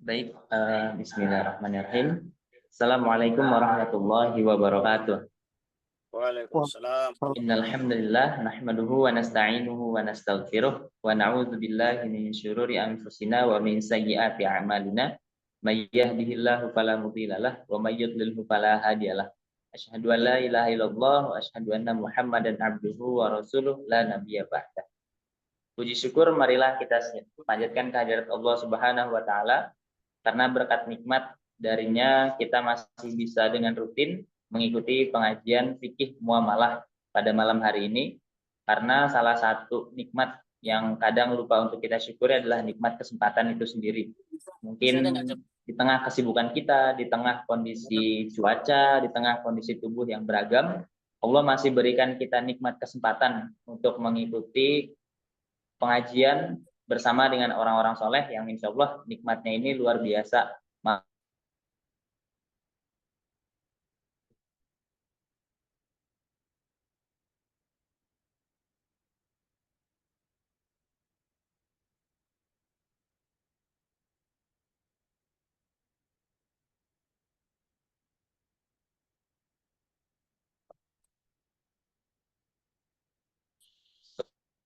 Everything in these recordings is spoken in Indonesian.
Baik, bismillahirrahmanirrahim. Assalamualaikum warahmatullahi wabarakatuh. Waalaikumsalam. Innal hamdalillah nahmaduhu wa nasta'inuhu wa nastaghfiruh wa na'udzu billahi min syururi anfusina wa min sayyiati a'malina. May yahdihillahu fala mudhillalah wa may yudlilhu fala hadiyalah. Asyhadu an la ilaha illallah wa asyhadu anna Muhammadan abduhu wa rasuluh la nabiyya ba'da. Puji syukur marilah kita panjatkan kehadirat Allah Subhanahu wa taala karena berkat nikmat darinya kita masih bisa dengan rutin mengikuti pengajian fikih muamalah pada malam hari ini, karena salah satu nikmat yang kadang lupa untuk kita syukuri adalah nikmat kesempatan itu sendiri. Mungkin di tengah kesibukan kita, di tengah kondisi cuaca, di tengah kondisi tubuh yang beragam, Allah masih berikan kita nikmat kesempatan untuk mengikuti pengajian bersama dengan orang-orang soleh yang insya Allah nikmatnya ini luar biasa.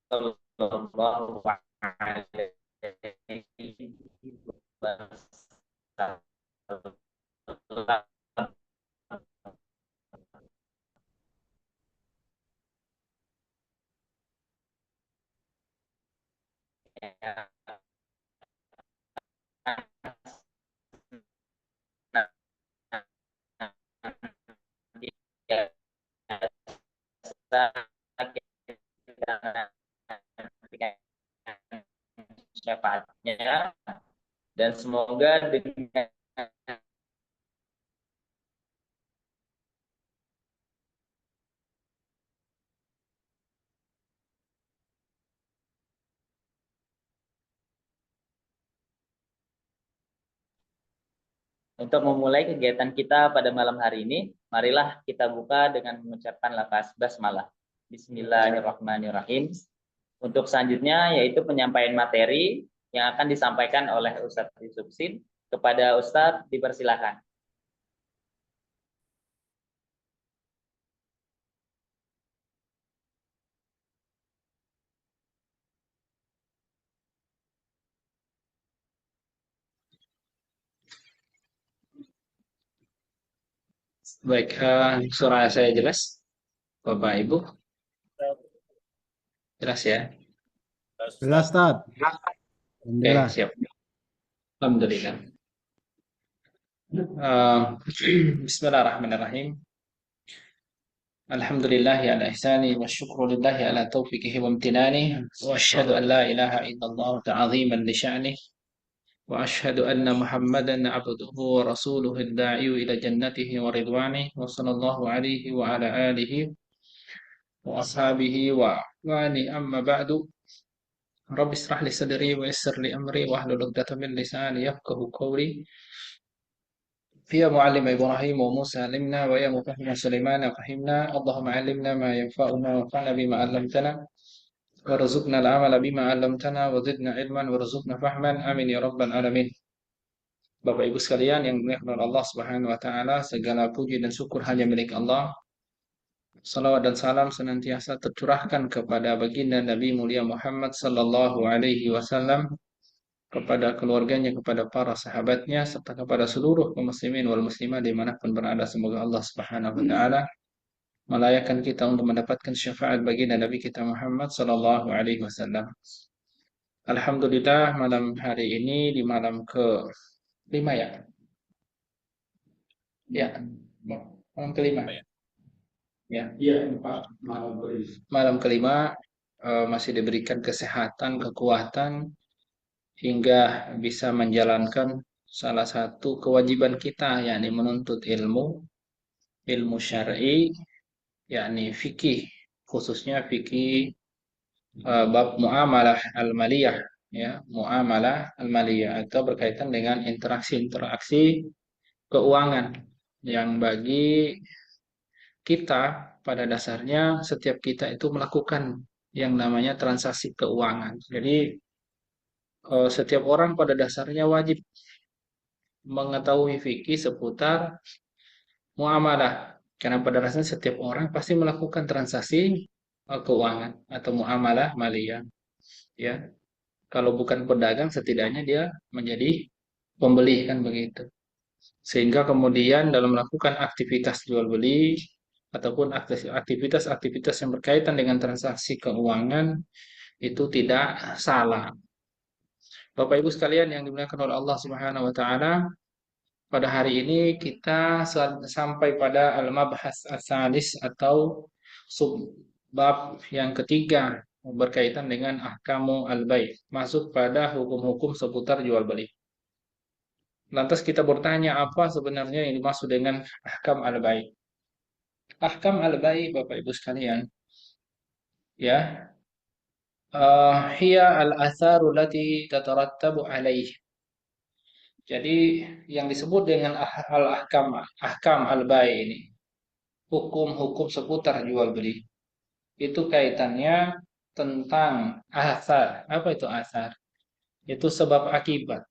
Sallallahu alaihi wasallam. Syafaatnya, dan semoga dengan untuk memulai kegiatan kita pada malam hari ini, marilah kita buka dengan mengucapkan lafaz basmalah. Bismillahirrahmanirrahim. Untuk selanjutnya yaitu penyampaian materi yang akan disampaikan oleh Ustadz Yusuf Sin. Kepada Ustadz dipersilakan. Baik, suara saya jelas, Bapak Ibu, jelas ya? Jelas, Tad. Oke, siap. Alhamdulillah. Bismillahirrahmanirrahim. Alhamdulillahi ala ihsani wa syukru lillahi ala taufiqihi wa amtinani wa asyhadu an la ilaha illallah ta'ziman li sya'nih wa asyhadu anna Muhammadan abduhu wa rasuluhu ad-da'iyu ila jannatihi wa ridwanih wa sallallahu alaihi wa ala alihi wa ashabihi wa wani amma ba'du. Rabbi israh li sadri wa yassir li amri wa hlul 'uqdatam min lisani yafqahu qawli. Ya muallim Ibrahim wa Musa alimna wa ya mufahhim Sulaiman fahimna. Allahumma 'allimna ma yanfa'una wa fa'na bima 'allamtana warzuqna al-'amala bima 'allamtana wa zidna 'ilman warzuqna fahman. Amin ya rabbal alamin. Bapak Ibu sekalian yang dimuliakan Allah Subhanahu wa taala, segala puji dan syukur hanya milik Allah. Salawat dan salam senantiasa tercurahkan kepada baginda Nabi mulia Muhammad sallallahu alaihi wasallam, kepada keluarganya, kepada para sahabatnya, serta kepada seluruh kaum muslimin wal muslimah dimanapun berada. Semoga Allah Subhanahu wa taala melayakkan kita untuk mendapatkan syafaat baginda Nabi kita Muhammad sallallahu alaihi wasallam. Alhamdulillah, malam hari ini di malam ke-5 ya. Ya, malam kelima. Ya, malam kelima, masih diberikan kesehatan, kekuatan hingga bisa menjalankan salah satu kewajiban kita, yakni menuntut ilmu syar'i, yakni fikih, khususnya fikih bab muamalah al-maliyah, ya, muamalah al-maliyah atau berkaitan dengan interaksi-interaksi keuangan yang bagi kita pada dasarnya setiap kita itu melakukan yang namanya transaksi keuangan. Jadi setiap orang pada dasarnya wajib mengetahui fikih seputar muamalah. Karena pada dasarnya setiap orang pasti melakukan transaksi keuangan atau muamalah maliyah. Ya, kalau bukan pedagang, setidaknya dia menjadi pembeli kan begitu. Sehingga kemudian dalam melakukan aktivitas jual beli ataupun aktivitas-aktivitas yang berkaitan dengan transaksi keuangan itu tidak salah. Bapak Ibu sekalian yang dimuliakan oleh Allah Subhanahu wa taala, pada hari ini kita sampai pada al-mabhas as-salis atau subbab yang ketiga berkaitan dengan ahkamu al-bai', masuk pada hukum-hukum seputar jual beli. Lantas kita bertanya apa sebenarnya yang dimaksud dengan ahkam al-bai'? Ahkam al-bai', Bapak Ibu sekalian, ya, hiya al-atharu lati tatarattabu alaih. Jadi yang disebut dengan ahkam al-bai' ini, hukum-hukum seputar jual beli, itu kaitannya tentang asar. Apa itu asar? Itu sebab akibat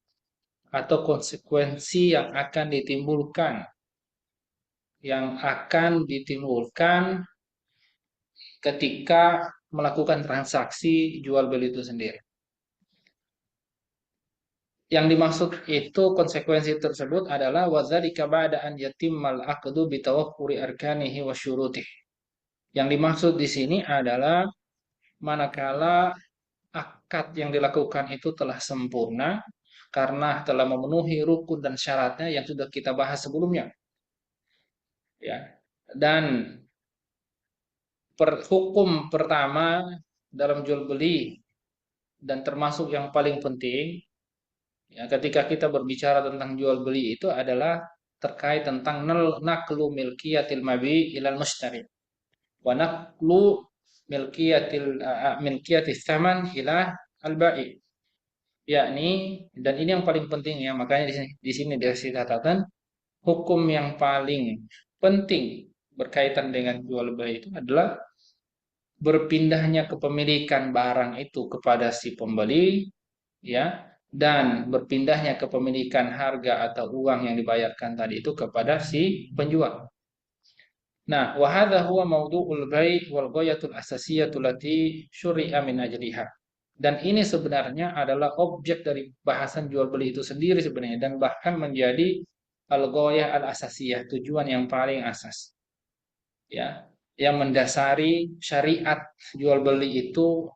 atau konsekuensi yang akan ditimbulkan ketika melakukan transaksi jual beli itu sendiri. Yang dimaksud itu konsekuensi tersebut adalah wadzalika ba'da an yatimmal aqdu bi tawaffuri arkanihi wa syurutihi. Yang dimaksud di sini adalah manakala akad yang dilakukan itu telah sempurna karena telah memenuhi rukun dan syaratnya yang sudah kita bahas sebelumnya. Ya. Dan hukum pertama dalam jual beli dan termasuk yang paling penting ya, ketika kita berbicara tentang jual beli itu adalah terkait tentang naqlu milkiyatil mabi ilal mushtari wa naqlu milkiyatis tsaman ila al-bai'. Yakni, dan ini yang paling penting ya, makanya di sini dikatakan hukum yang paling penting berkaitan dengan jual beli itu adalah berpindahnya kepemilikan barang itu kepada si pembeli, ya, dan berpindahnya kepemilikan harga atau uang yang dibayarkan tadi itu kepada si penjual. Nah, wa hadza huwa mawdu'ul bai' wal ghayatul asasiyatu lati syuri'a min ajliha. Dan ini sebenarnya adalah objek dari bahasan jual beli itu sendiri sebenarnya, dan bahkan menjadi al-ghayah al-asasiyah, tujuan yang paling asas. Ya, yang mendasari syariat jual beli itu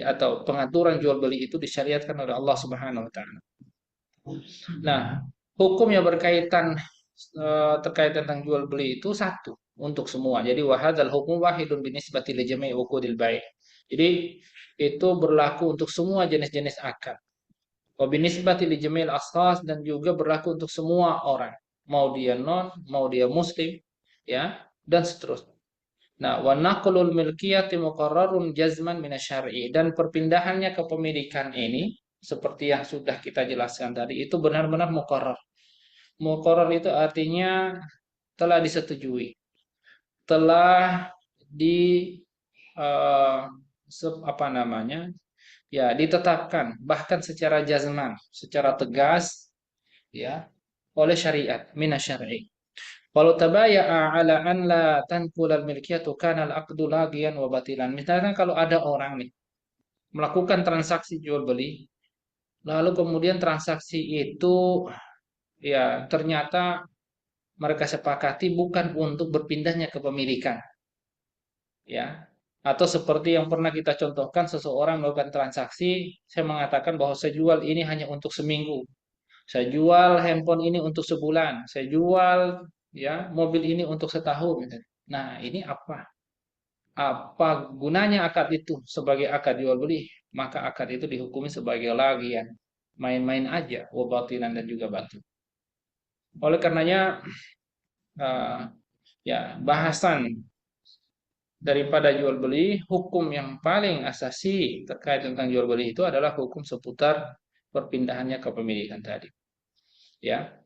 atau pengaturan jual beli itu disyariatkan oleh Allah Subhanahu wa taala. Nah, hukum yang terkait tentang jual beli itu satu untuk semua. Jadi wahadzal hukum wahidun binisbati li jami'i uqudil bai'. Jadi itu berlaku untuk semua jenis-jenis akad. Wa binisbati li jami'il ashkhas, dan juga berlaku untuk semua orang, mau dia mau dia muslim, ya, dan seterusnya. Nah, wa naqlul milkiyati muqarrarun jazman minasyar'i, dan perpindahannya kepemilikan ini seperti yang sudah kita jelaskan tadi itu benar-benar muqarrar. Muqarrar itu artinya telah disetujui, telah di ditetapkan bahkan secara jazman, secara tegas ya oleh syariat minasyar'i. Kalau tabaya'a ala an la tanqul al-milkiyatu kana al-aqdu lagiyan wa batilan. Misalnya kalau ada orang nih melakukan transaksi jual beli, lalu kemudian transaksi itu ya ternyata mereka sepakati bukan untuk berpindahnya kepemilikan. Ya. Atau seperti yang pernah kita contohkan, seseorang melakukan transaksi, saya mengatakan bahwa saya jual ini hanya untuk seminggu. Saya jual handphone ini untuk sebulan. Saya jual ya mobil ini untuk setahun. Nah, ini apa? Apa gunanya akad itu sebagai akad jual beli? Maka akad itu dihukumi sebagai lagian, main-main aja, wabatilan dan juga batil. Oleh karenanya ya bahasan daripada jual beli, hukum yang paling asasi terkait tentang jual beli itu adalah hukum seputar perpindahannya kepemilikan tadi. Ya.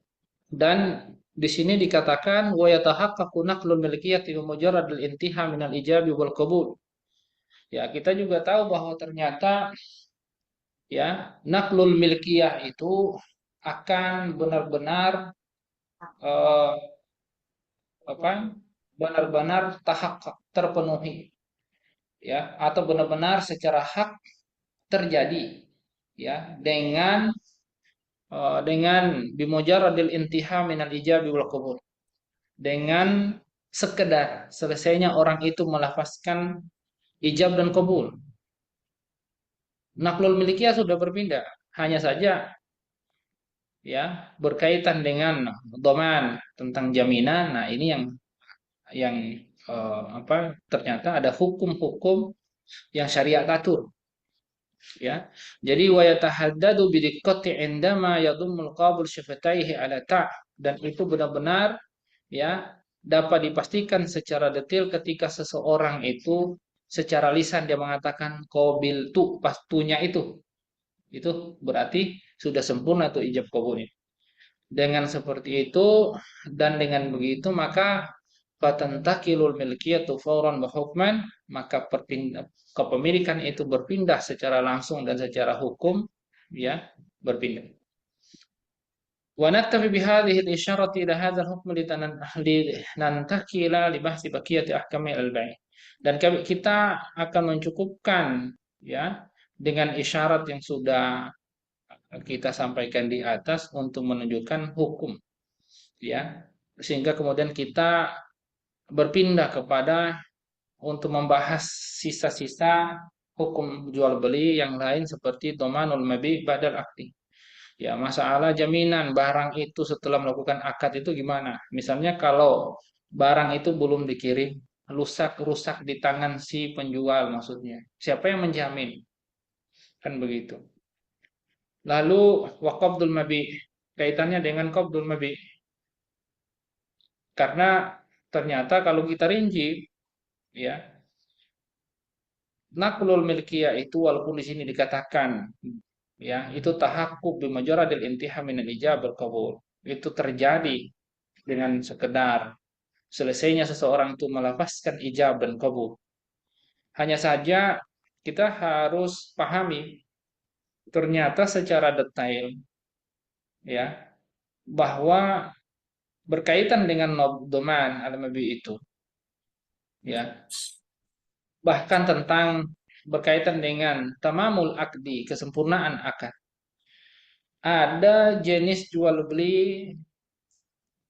Dan di sini dikatakan wa yatahaqqaqu naqlul milkiyati bi mujarrad al-intiha min al-ijabi wal qabul. Ya, kita juga tahu bahwa ternyata ya naqlul milkiyah itu akan benar-benar eh, apa? Benar-benar terpenuhi, ya, atau benar-benar secara hak terjadi, ya, dengan bimujaradil intiha minal ijabi wal qabul, dengan sekedar selesainya orang itu melafazkan ijab dan qabul. Naklul milikiyah sudah berpindah, hanya saja ya berkaitan dengan doman tentang jaminan. Nah, ini yang ternyata ada hukum-hukum yang syariat atur, ya. Jadi wa yatahaddadu bidiqqati indama yadhummul qabul syafataihi ala ta', dan itu benar-benar ya dapat dipastikan secara detail ketika seseorang itu secara lisan dia mengatakan qabil tu, pastunya itu berarti sudah sempurna tuh ijab qabulnya. Dengan seperti itu dan dengan begitu maka fatantakilul milkiyatu fawran wa hukman, maka kepemilikan itu berpindah secara langsung dan secara hukum, ya, berpindah. Wa naktafi bihadhihi al-isharati ila hadzal hukm linantakila li bahsi baqiyati ahkami al-bai'. Dan kita akan mencukupkan, ya, dengan isyarat yang sudah kita sampaikan di atas untuk menunjukkan hukum, ya, sehingga kemudian kita berpindah kepada untuk membahas sisa-sisa hukum jual beli yang lain seperti dhamanul mabi badal akdi. Ya, masalah jaminan barang itu setelah melakukan akad itu gimana? Misalnya kalau barang itu belum dikirim, rusak di tangan si penjual maksudnya. Siapa yang menjamin? Kan begitu. Lalu waqabdul mabi, kaitannya dengan qabdul mabi. Karena ternyata kalau kita rinci, ya, naklul milkiyah itu walaupun di sini dikatakan, ya, itu tahakkuk bimajaradil intiha min al-ijab al-qabul. Itu terjadi dengan sekedar selesainya seseorang itu melafazkan ijab dan qabul. Hanya saja kita harus pahami ternyata secara detail, ya, bahwa berkaitan dengan doman al-mabi itu, ya, bahkan tentang berkaitan dengan tamamul akdi, kesempurnaan akad. Ada jenis jual beli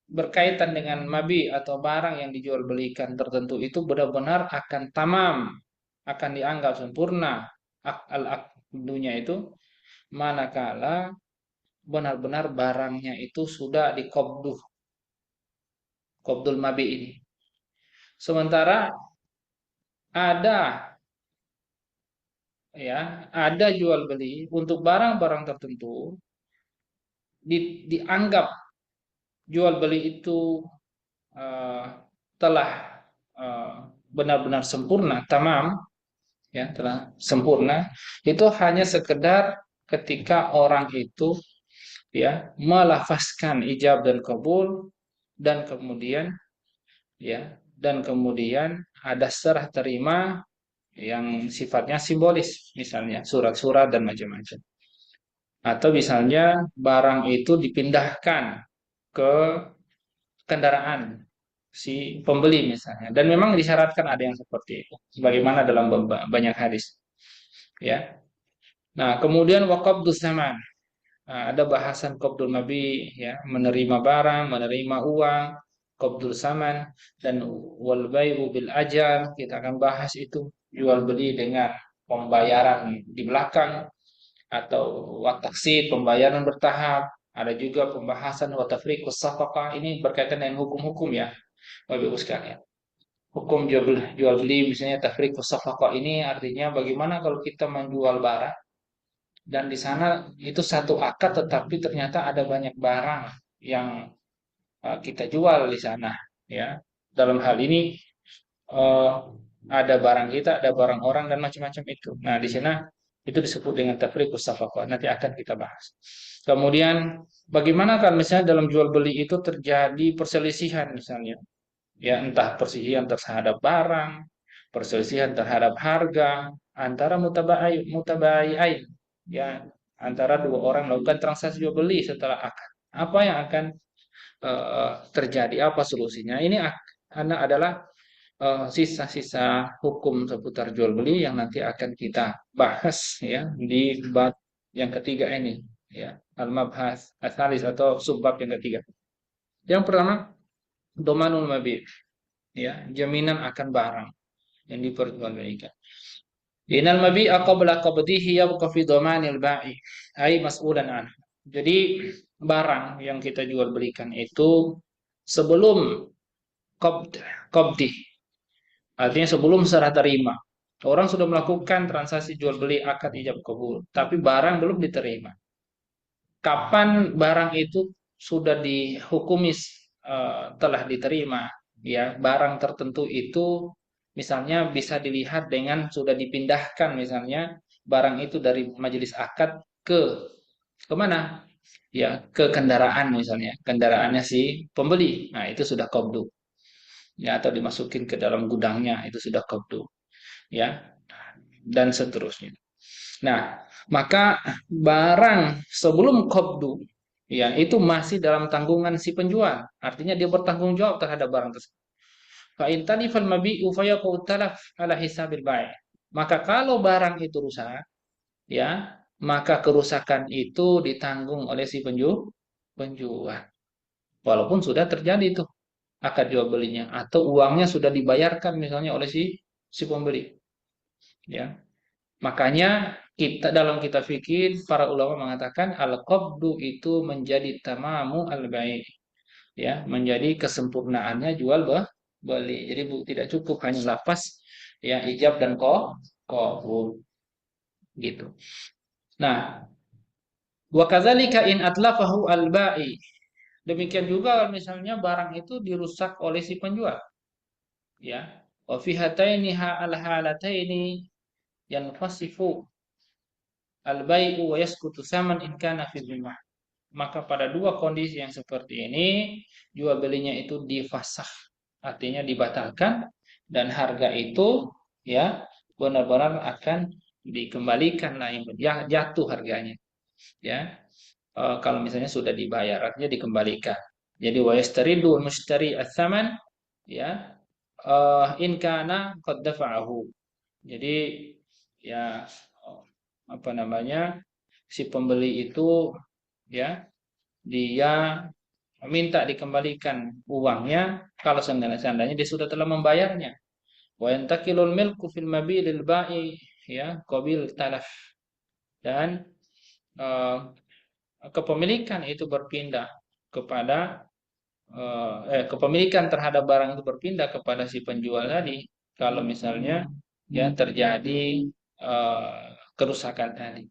berkaitan dengan mabi atau barang yang dijual belikan tertentu itu benar-benar akan tamam, akan dianggap sempurna al-akdunya itu manakala benar-benar barangnya itu sudah qabdul mabi ini. Sementara ada, ya, ada jual beli untuk barang-barang tertentu dianggap jual beli itu telah benar-benar sempurna, tamam, ya, telah sempurna, itu hanya sekedar ketika orang itu, ya, melafazkan ijab dan kabul dan kemudian, ya, dan kemudian ada serah terima yang sifatnya simbolis, misalnya surat-surat dan macam-macam. Atau misalnya barang itu dipindahkan ke kendaraan si pembeli misalnya. Dan memang disyaratkan ada yang seperti itu. Sebagaimana dalam banyak hadis. Ya. Nah, kemudian waqabdus zaman. Nah, ada bahasan qabdul mabi, ya, menerima barang, menerima uang, qabdul saman, dan wal bai'u bil ajal. Kita akan bahas itu, jual beli dengan pembayaran di belakang atau wataksid, pembayaran bertahap. Ada juga pembahasan watafriqus safaqah. Ini berkaitan dengan hukum-hukum, ya, Bapak Ibu sekalian. Hukum jual beli misalnya tafriqus safaqah ini artinya bagaimana kalau kita menjual barang dan di sana itu satu akad tetapi ternyata ada banyak barang yang kita jual di sana, ya. Dalam hal ini ada barang kita, ada barang orang dan macam-macam itu. Nah, di sana itu disebut dengan tafriqus safaqah. Nanti akan kita bahas. Kemudian bagaimana kan misalnya dalam jual beli itu terjadi perselisihan misalnya, ya, entah perselisihan terhadap barang, perselisihan terhadap harga antara mutabayi'ain, ya, antara dua orang melakukan transaksi jual beli setelah akad. Apa yang akan terjadi? Apa solusinya? Ini adalah sisa-sisa hukum seputar jual beli yang nanti akan kita bahas ya di bab yang ketiga ini ya, al-mabhas ats-tsalis atau subbab yang ketiga. Yang pertama, domanul mabi, ya, jaminan akan barang yang diperjualbelikan. Inal mabi'a qabla qabdihi yabqa fi dhamanil ba'i ai mas'ulan an. Jadi barang yang kita jual belikan itu sebelum qabdi, artinya sebelum serah terima. Orang sudah melakukan transaksi jual beli akad ijab kabul, tapi barang belum diterima. Kapan barang itu sudah dihukumi telah diterima, ya, barang tertentu itu misalnya bisa dilihat dengan sudah dipindahkan misalnya barang itu dari majelis akad ke mana? Ya, ke kendaraan misalnya, kendaraannya si pembeli. Nah, itu sudah qabdu. Ya, atau dimasukin ke dalam gudangnya, itu sudah qabdu. Ya, dan seterusnya. Nah, maka barang sebelum qabdu ya itu masih dalam tanggungan si penjual. Artinya dia bertanggung jawab terhadap barang tersebut. Fa in talifal mabi'u fayaqu talaf ala hisabil bai'. Maka kalau barang itu rusak, ya, maka kerusakan itu ditanggung oleh si penjual. Walaupun sudah terjadi itu akad jual belinya atau uangnya sudah dibayarkan misalnya oleh si pembeli. Ya. Makanya kita dalam kitab fikih para ulama mengatakan al-qabdu itu menjadi tamamu al-bai', ya, menjadi kesempurnaannya jual beli. Jadi tidak cukup hanya lafaz ya ijab dan qabul gitu. Nah, wa kadzalika in atlafahu al-bai'. Demikian juga misalnya barang itu dirusak oleh si penjual. Ya. Wa fi hataini al-halataini yanfasifu al-bai'u wa yasqutu saman in kana fi dhimmah. Maka pada dua kondisi yang seperti ini jual belinya itu difasakh, artinya dibatalkan, dan harga itu ya benar-benar akan dikembalikan lah, yang jatuh harganya ya. Kalau misalnya sudah dibayar artinya dikembalikan. Jadi wa yastaridu mushtari ats-tsaman ya in kana qad dafa'ahu. Jadi ya apa namanya, si pembeli itu ya dia minta dikembalikan uangnya kalau seandainya dia sudah telah membayarnya. Wa yantakilul milku fil mabi' lil ba'i ya qabil talaf, dan kepemilikan itu berpindah kepada kepemilikan terhadap barang itu berpindah kepada si penjual tadi kalau misalnya ya terjadi kerusakan tadi.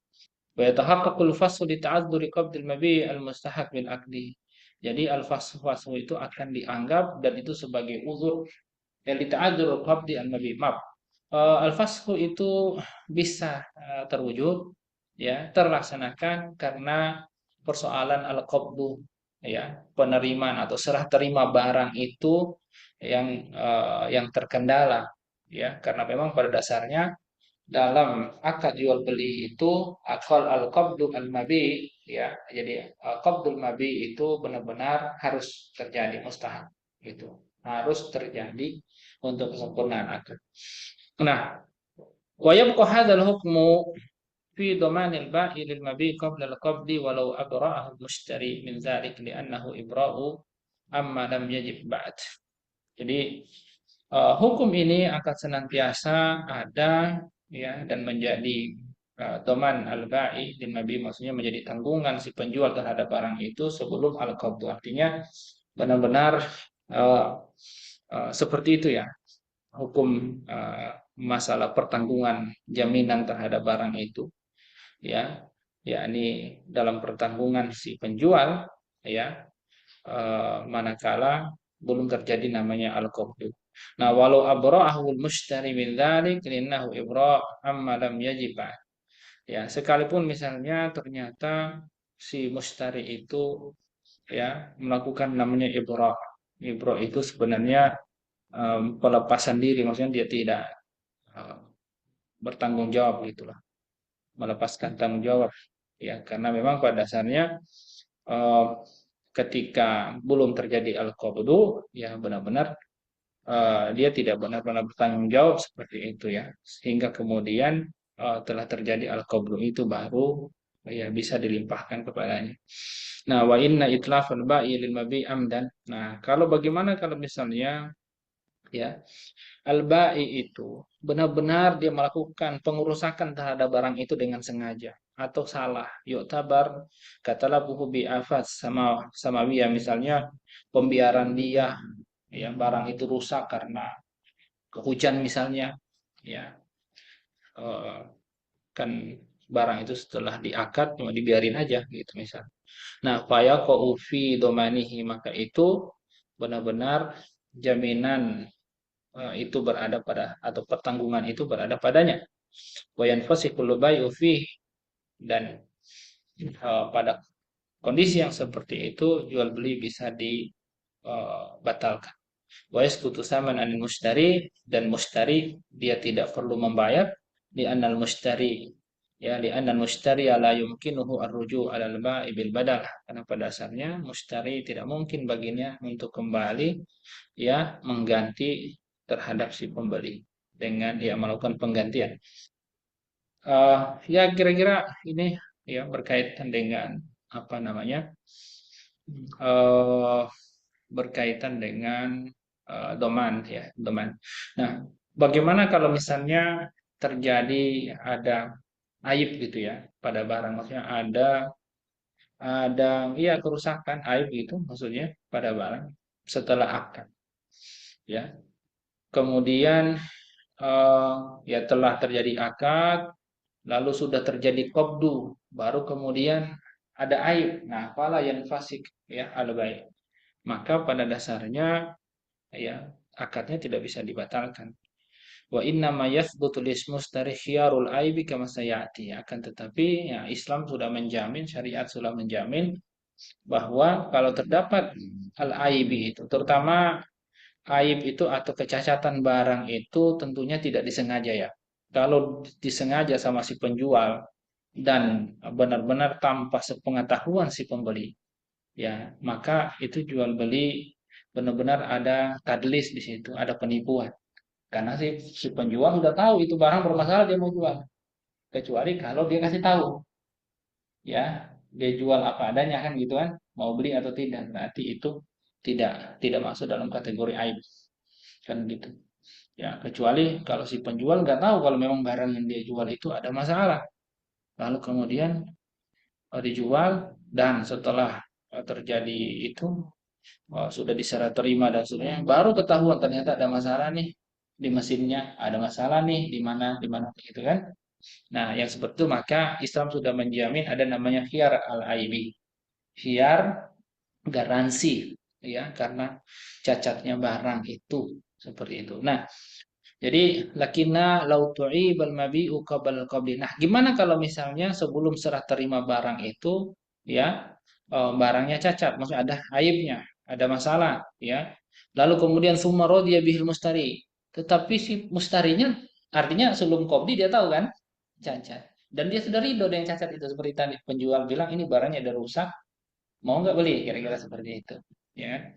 Wa yatahaqqaqul fasl li ta'adzuri qabdil mabi' al-mustahaq bil aqdi. Jadi al-fasl itu akan dianggap dan itu sebagai uzur yang dita'adzur qabdi al-mabi'. Al-fasl itu bisa terwujud ya terlaksanakan karena persoalan al-qabdu ya, penerimaan atau serah terima barang itu yang terkendala ya, karena memang pada dasarnya dalam akad jual beli itu akal al-qabdu al-mabi ya. Jadi qabdul mabi itu benar-benar harus terjadi, mustahab itu harus terjadi untuk kesempurnaan akad. Nah, wa yabqa hadzal hukmu fi dhamanil ba'i lil mabi qabla al-qabdi walau abra'ahu al-mushtari min dzalik li'annahu ibra'u amma lam yajib ba'd. Jadi hukum ini akan senantiasa ada ya dan menjadi doman al-ba'i din nabi, maksudnya menjadi tanggungan si penjual terhadap barang itu sebelum al-qabdu. Artinya benar-benar seperti itu ya hukum masalah pertanggungan jaminan terhadap barang itu ya, yakni dalam pertanggungan si penjual ya manakala belum terjadi namanya al-qabdu. Nah, walau abra'ahu al-mushtari min dzalik linnahu ibra' amma lam yajib. Ya, sekalipun misalnya ternyata si mushtari itu ya melakukan namanya ibra'. Ibra' itu sebenarnya pelepasan diri, maksudnya dia tidak bertanggung jawab gitulah. Melepaskan tanggung jawab ya, karena memang pada dasarnya eh, ketika belum terjadi al-qabdu, ya benar-benar dia tidak benar-benar bertanggung jawab seperti itu ya, sehingga kemudian telah terjadi al-qabdu itu baru ya bisa dilimpahkan kepadanya. Nah, wa inna itlafal ba'i lil mabi amdan. Nah, kalau bagaimana kalau misalnya ya al-ba'i itu benar-benar dia melakukan pengerusakan terhadap barang itu dengan sengaja atau salah. Yuk tabar katalah buhu bi'afat sama samawiyah, misalnya pembiaran dia ya barang itu rusak karena hujan misalnya ya, eh, kan barang itu setelah diakad cuma dibiarin aja gitu misal. Nah, faya fi domanihi, maka itu benar-benar jaminan itu berada pada atau pertanggungan itu berada padanya. Wayan fasikul bai'u fi, dan pada kondisi yang seperti itu jual beli bisa dibatalkan. Wa yasqutu saman anil mushtari, dan mushtari dia tidak perlu membayar di anal mushtari, ya di anal mushtari la yumkinuhu arruju alal ba'i bil badal, karena pada dasarnya mushtari tidak mungkin baginya untuk kembali ya mengganti terhadap si pembeli dengan dia melakukan penggantian. Ya kira-kira ini ya berkaitan dengan apa namanya, eh berkaitan dengan domain ya, domain. Nah, bagaimana kalau misalnya terjadi ada aib gitu ya pada barang, maksudnya ada iya kerusakan aib itu maksudnya pada barang setelah akad ya. Kemudian eh, ya telah terjadi akad, lalu sudah terjadi qabdu, baru kemudian ada aib. Nah, fala yang fasik ya al baik. Maka pada dasarnya ya akadnya tidak bisa dibatalkan. Wa inna ma yathbutu lismustari khiyarul aibi kama sayati. Akan tetapi ya Islam sudah menjamin, syariat sudah menjamin bahwa kalau terdapat al aibi itu, terutama aib itu atau kecacatan barang itu tentunya tidak disengaja ya. Kalau disengaja sama si penjual dan benar-benar tanpa sepengetahuan si pembeli, ya maka itu jual beli benar-benar ada tadlis di situ, ada penipuan. Karena si penjual sudah tahu itu barang bermasalah dia mau jual. Kecuali kalau dia kasih tahu, ya dia jual apa adanya kan gitu kan, mau beli atau tidak, berarti itu tidak masuk dalam kategori aib kan gitu. Ya kecuali kalau si penjual nggak tahu kalau memang barang yang dia jual itu ada masalah, lalu kemudian dijual dan setelah terjadi itu sudah diserah terima dan sebagainya, baru ketahuan ternyata ada masalah nih di mesinnya, ada masalah nih di mana gitu kan. Nah, yang seperti itu maka Islam sudah menjamin ada namanya khiyar al-aibi. Khiyar garansi ya karena cacatnya barang itu seperti itu. Nah, jadi lakina lautu'i bal mabi'u qabal qabli. Nah, gimana kalau misalnya sebelum serah terima barang itu ya barangnya cacat, maksudnya ada aibnya, ada masalah ya. Lalu kemudian summa radiya bihil mustari. Tetapi si mustarinya artinya sebelum qabli dia tahu kan cacat. Dan dia sudah ridho dengan cacat itu, seperti tadi penjual bilang ini barangnya ada rusak, mau nggak beli, kira-kira seperti itu. Ya.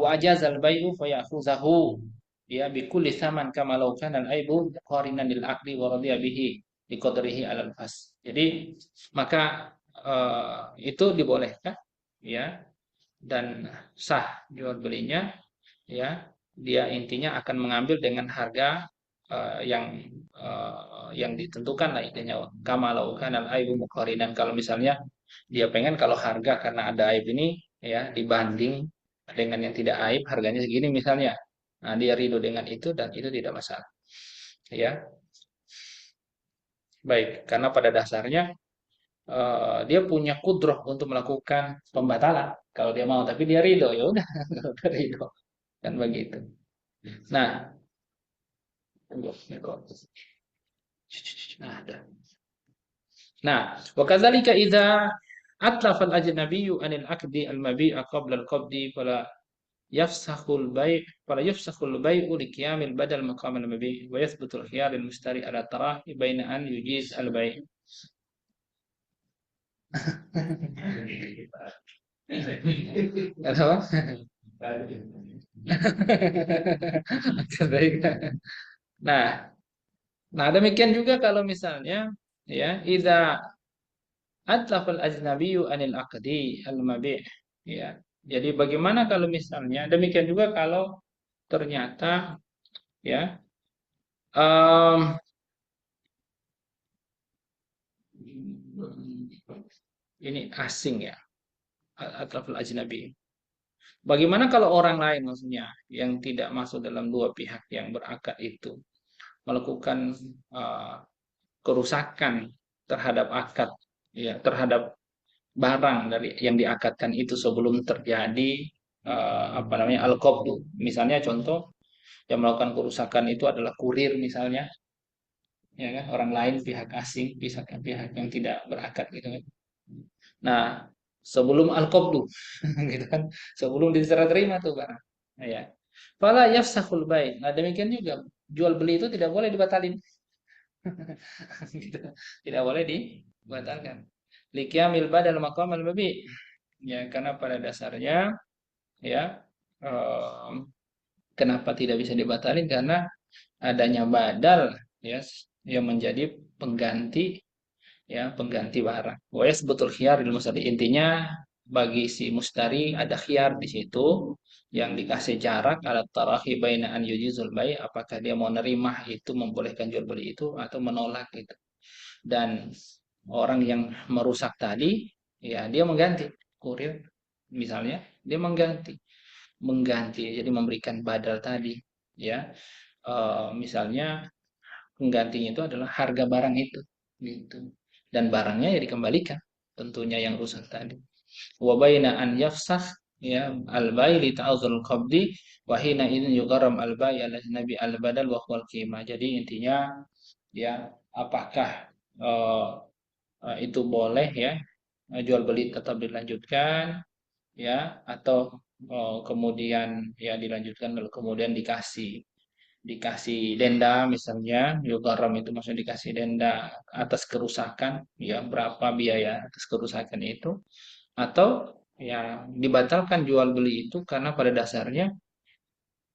Wa ajazal bai'u fayakhuzahu ya bikulli saman kama law kana al-aibu qarinan lil aqli wa radiya bihi liqadrihi alal fas. Jadi maka itu dibolehkan ya dan sah jual belinya ya. Dia intinya akan mengambil dengan harga yang ditentukan lah intinya, kama law kana al-aibu muqarinan. Kalau misalnya dia pengen kalau harga karena ada aib ini ya dibanding dengan yang tidak aib harganya segini misalnya. Nah, dia ridho dengan itu dan itu tidak masalah. Ya, baik. Karena pada dasarnya dia punya kudroh untuk melakukan pembatalan kalau dia mau, tapi dia ridho ya udah ridho kan begitu. Nah, tunggu, nah, ada. Nah, wa kadzalika idza atlafa al-ajnabiyyu anil aqdi al-mabi'a qabla al-qabdi fala yafsakhul bai'u liqiyamil badal maqam al-mabi' wa yathbutu al-khiyar al-mushtari ala tarahi baina an yujiz al-bai'. Kenapa? Baik. Nah, nah demikian juga kalau misalnya ya idza atlafal ajnabiyyu anil aqdi al mabi' ya. Jadi bagaimana kalau misalnya demikian juga kalau ternyata ya em, ini asing ya atlafal ajnabi. Bagaimana kalau orang lain maksudnya yang tidak masuk dalam dua pihak yang berakad itu melakukan eh, kerusakan terhadap akad ya terhadap barang dari yang diakadkan itu sebelum terjadi apa namanya al-qabdu. Misalnya contoh yang melakukan kerusakan itu adalah kurir misalnya, ya kan orang lain pihak asing, pihak yang tidak berakad gitu kan. Nah, sebelum al-qabdu gitu kan, sebelum diserah terima tuh barang. Nah, ya. Fala yafsahul bai'. Nah, demikian juga jual beli itu tidak boleh dibatalin. Gitu. Tidak boleh dibatalkan. Liqiyamil badal maqam al-mabi'. Ya, karena pada dasarnya ya kenapa tidak bisa dibatalin karena adanya badal ya yang menjadi pengganti ya pengganti barang. Wa yasbutul khiyar lil mustari. Intinya bagi si mustari ada khiyar di situ yang dikasih jarak alat tarahi baina an yujizul bai apakah dia mau nerima itu membolehkan jual beli itu atau menolak itu. Dan orang yang merusak tadi ya dia mengganti kurir misalnya dia mengganti jadi memberikan badal tadi ya. Misalnya penggantinya itu adalah harga barang itu gitu dan barangnya ya dikembalikan tentunya yang rusak tadi wa baina an yafsah ya al bai li ta'awdzul qabdi wa hina idzin yuqarram al bai al nabi al badal wa huwal qimah. Jadi intinya ya apakah eh, itu boleh ya jual beli tetap dilanjutkan ya atau kemudian ya dilanjutkan lalu kemudian dikasih denda misalnya yugaram itu maksudnya dikasih denda atas kerusakan ya berapa biaya atas kerusakan itu atau ya dibatalkan jual beli itu karena pada dasarnya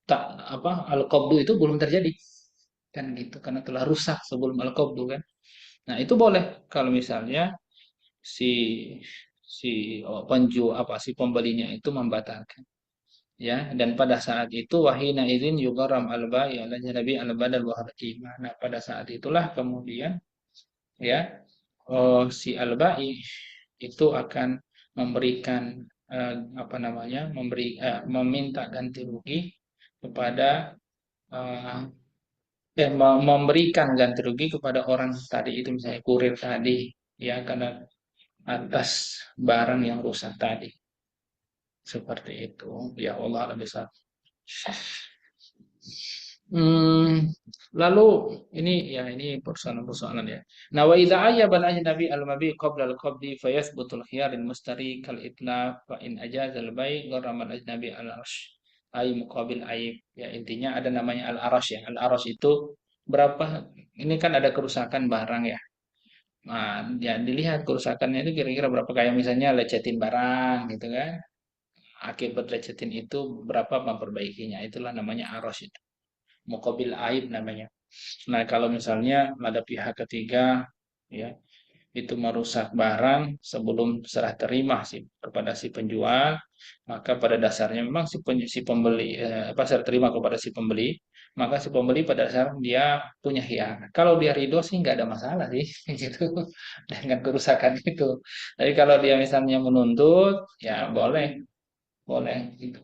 tak apa al-qabdu itu belum terjadi kan gitu karena telah rusak sebelum al-qabdu kan. Nah, itu boleh kalau misalnya si si pembelinya itu membatalkan ya dan pada saat itu wahina idzin yugaram al-bai ala nabi al-badal wa qimah. Nah, pada saat itulah kemudian ya si al-bai itu akan memberikan apa namanya meminta ganti rugi kepada eh, memberikan ganti rugi kepada orang tadi itu misalnya kurir tadi ya karena atas barang yang rusak tadi seperti itu ya Allah bisa. Hmm, lalu ini persoalan-persoalan ya. Nah, wa idza ayyaba al-ajnabi al-mabi qabla al-qabdi fa yathbutu al-khiyar al-mustari kal itlaf fa in ajaza al-bai' gharama al-ajnabi al-arsh ay muqabil aib. Ya intinya ada namanya al-arash ya. Al-arash itu berapa ini kan ada kerusakan barang ya. Nah, ya dilihat kerusakannya itu kira-kira berapa kayak misalnya lecetin barang gitu kan. Akibat lecetin itu berapa memperbaikinya. Itulah namanya arash itu muqabil aib namanya. Nah, kalau misalnya ada pihak ketiga ya itu merusak barang sebelum serah terima sih kepada si penjual, maka pada dasarnya memang si pembeli apa serah terima kepada si pembeli, maka si pembeli pada dasarnya dia punya khianat. Kalau dia ridho sih nggak ada masalah sih gitu dengan kerusakan itu. Tapi kalau dia misalnya menuntut, ya boleh, boleh gitu.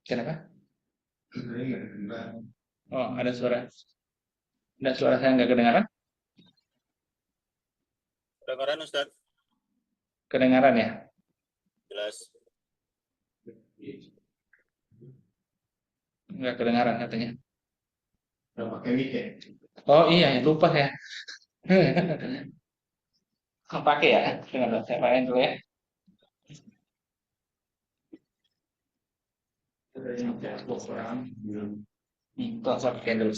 Kenapa? Oh, ada suara. Ada suara saya nggak kedengaran? Kedengaran Ustaz? Kedengaran ya? Jelas. Nggak kedengaran katanya. Oh iya, ya, lupa ya. Pakai ya? Dengar, saya pakai dulu ya. Tuh, saya pakai dulu.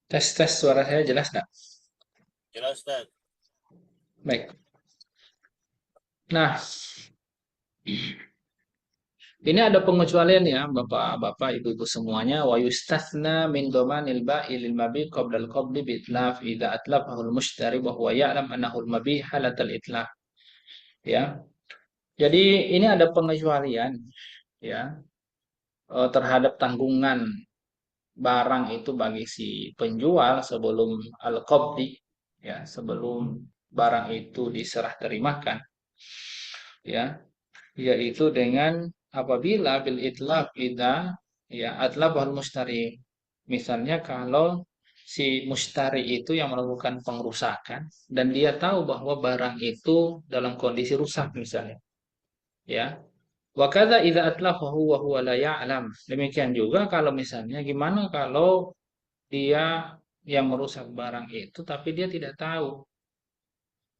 Tes suara saya jelas nggak? Jelas, Ustaz. Baik. Nah, ini ada pengecualian ya, Bapak-bapak, Ibu-ibu semuanya. Wa yustathna min dhamanil ba'i lil mabi qabla al-qabdi bi itlaf idza atlafahu al-mushtari wa huwa ya'lam annahu al-mabi halatal itlaf. Ya. Jadi ini ada pengecualian ya terhadap tanggungan barang itu bagi si penjual sebelum al-qabdi ya, sebelum barang itu diserah terimakan ya, yaitu dengan apabila bil itlaf idza ya atlabal mustari. Misalnya kalau si mustari itu yang melakukan pengrusakan dan dia tahu bahwa barang itu dalam kondisi rusak misalnya ya. Wa kadza idza atlafahu wa huwa la ya'lam. Demikian juga kalau misalnya gimana kalau dia yang merusak barang itu tapi dia tidak tahu.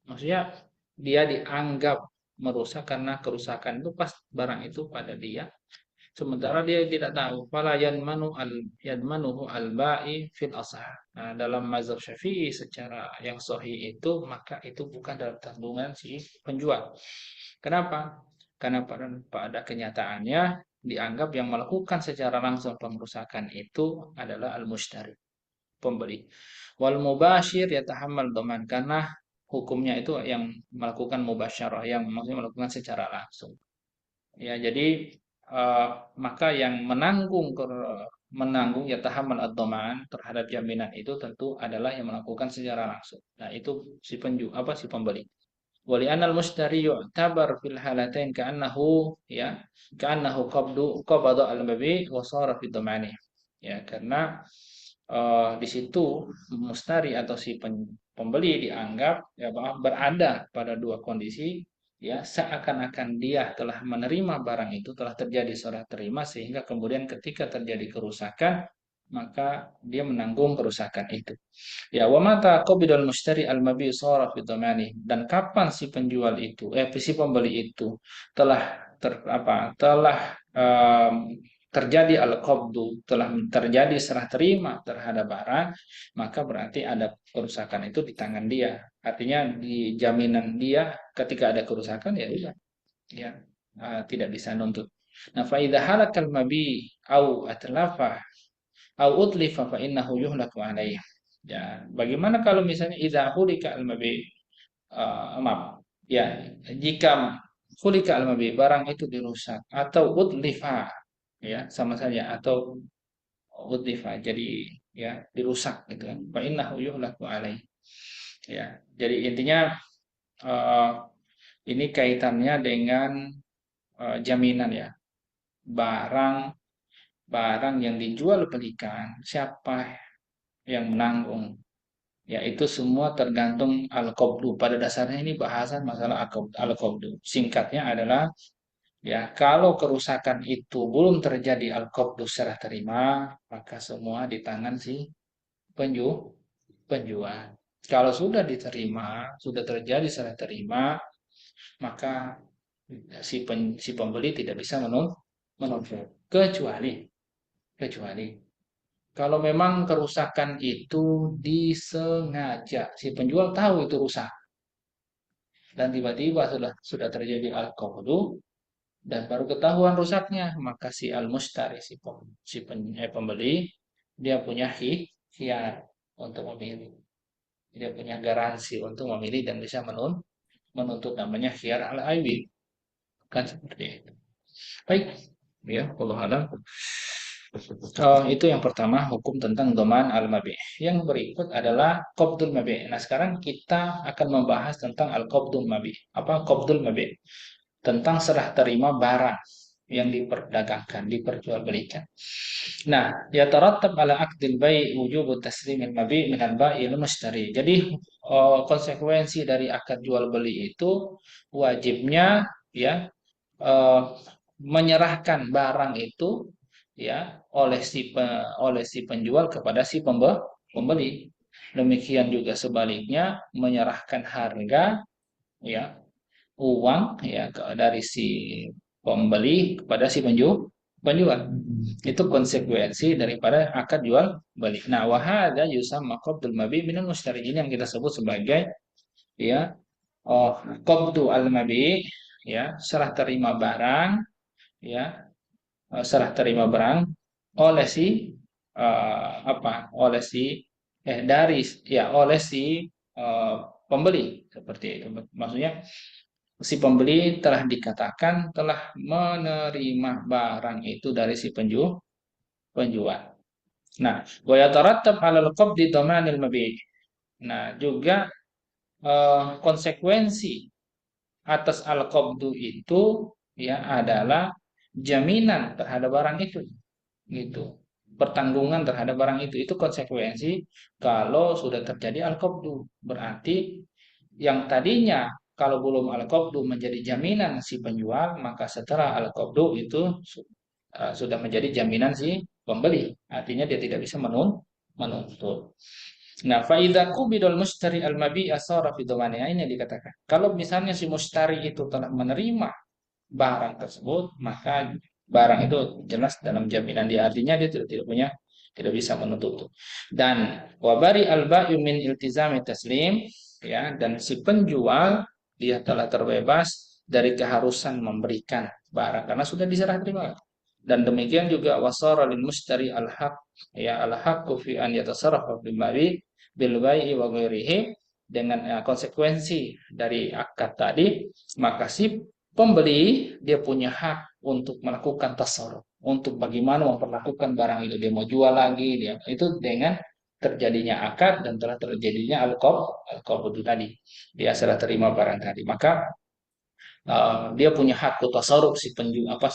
Maksudnya dia dianggap merusak karena kerusakan itu pas barang itu pada dia. Sementara dia tidak tahu. Fala yadmanuhu al-ba'i fil asah. Nah, dalam mazhab Syafi'i secara yang sahih itu maka itu bukan dalam tanggungan si penjual. Kenapa? Karena pada kenyataannya dianggap yang melakukan secara langsung pengrusakan itu adalah al-mushtari, pembeli. Wal mubashir yatahammal dhaman, karena hukumnya itu yang melakukan mubasyarah, yang maksudnya melakukan secara langsung. Ya, jadi maka yang menanggung yatahammal ad-dhaman terhadap jaminan itu tentu adalah yang melakukan secara langsung. Nah, itu si pembeli. Wali anal mushtari yu'tabar fil halatain ka'annahu ya ka'annahu qabada al-mabi wa sara fi dhamani. Ya, karena di situ mustari atau si pembeli dianggap ya berada pada dua kondisi ya, seakan-akan dia telah menerima barang itu, telah terjadi serah terima, sehingga kemudian ketika terjadi kerusakan maka dia menanggung kerusakan itu. Ya, wa mata qabidal mushtari al-mabi sara fi dhamani, dan kapan si penjual itu si pembeli itu telah terjadi al-qabdu, telah terjadi serah terima terhadap barang, maka berarti ada kerusakan itu di tangan dia. Artinya di jaminan dia ketika ada kerusakan ya udah ya tidak bisa nuntut. Nah, fa idza halakal mabi au atlafa au utlifa fa innahu yuhlaku alaihi. Ya, bagaimana kalau misalnya idza hulika al-mabi maaf. Ya, jika hulika al-mabi barang itu dirusak atau utlifa ya sama saja, atau utlifa jadi ya dirusak gitu kan. Fa innahu yuhlaku alaihi. Ya, jadi intinya eh, ini kaitannya dengan jaminan ya. Barang yang dijual belikan, siapa yang menanggung? Ya, itu semua tergantung al-qabdu. Pada dasarnya ini bahasan masalah al-qabdu. Singkatnya adalah ya, kalau kerusakan itu belum terjadi al-qabdu secara terima, maka semua di tangan si penjual. Kalau sudah diterima, sudah terjadi secara terima, maka si pembeli tidak bisa menuntut, kecuali kalau memang kerusakan itu disengaja, si penjual tahu itu rusak dan tiba-tiba sudah terjadi al-qabdu dan baru ketahuan rusaknya, maka si al-mushtari pembeli dia punya khiyar untuk memilih. Dia punya garansi untuk memilih dan bisa menuntut, namanya khiyar al-aibi. Kan seperti itu. Baik, ya, Allah alam. Itu yang pertama, hukum tentang doman al-mabi. Yang berikut adalah qabdul mabi. Nah, sekarang kita akan membahas tentang al-qabdul mabi. Apa qabdul mabi? Tentang serah terima barang yang diperdagangkan, diperjualbelikan. Nah, yatarattab ala aqdil bai' wujubu taslimil mabi' min al-bai' il mushtari. Jadi konsekuensi dari akad jual beli itu wajibnya ya eh, menyerahkan barang itu ya oleh si penjual kepada si pembeli. Demikian juga sebaliknya menyerahkan harga ya uang ya dari si pembeli kepada si penjual. Itu konsekuensi daripada akad jual beli. Nah, wahada yusamma qabdul mabi minal mushtari. Ini yang kita sebut sebagai ya qabdu al mabi ya serah terima barang ya serah terima barang oleh si oleh si dari ya oleh si eh, pembeli seperti itu. Maksudnya si pembeli telah dikatakan telah menerima barang itu dari si penjual. Nah, wa yatarattab 'alal qabdi dhamanil mabi'. Nah, juga konsekuensi atas al-qabdu itu ya adalah jaminan terhadap barang itu gitu. Pertanggungan terhadap barang itu konsekuensi kalau sudah terjadi al-qabdu. Berarti yang tadinya kalau belum al-qabdu menjadi jaminan si penjual, maka setelah al-qabdu itu sudah menjadi jaminan si pembeli. Artinya dia tidak bisa menuntut. Nah, faidza qubidul mushtari al-mabi asara fi dhamaniha, ini yang dikatakan. Kalau misalnya si mushtari itu telah menerima barang tersebut, maka barang itu jelas dalam jaminan dia. Artinya dia tidak punya tidak bisa menuntut. Dan wabari al-ba'yu min iltizami taslim ya, dan si penjual dia telah terbebas dari keharusan memberikan barang karena sudah diserah terima. Dan demikian juga wasara lil mushtari al-haq ya al-haqqu fi an yatasarrafa bil bai'i wa ghairihi, dengan konsekuensi dari akad tadi, maka si pembeli dia punya hak untuk melakukan tasarruf, untuk bagaimana memperlakukan barang itu, dia mau jual lagi dia itu dengan terjadinya akad dan telah terjadinya al-qabdu tadi, dia serah terima barang tadi, maka dia punya hak tasarruf si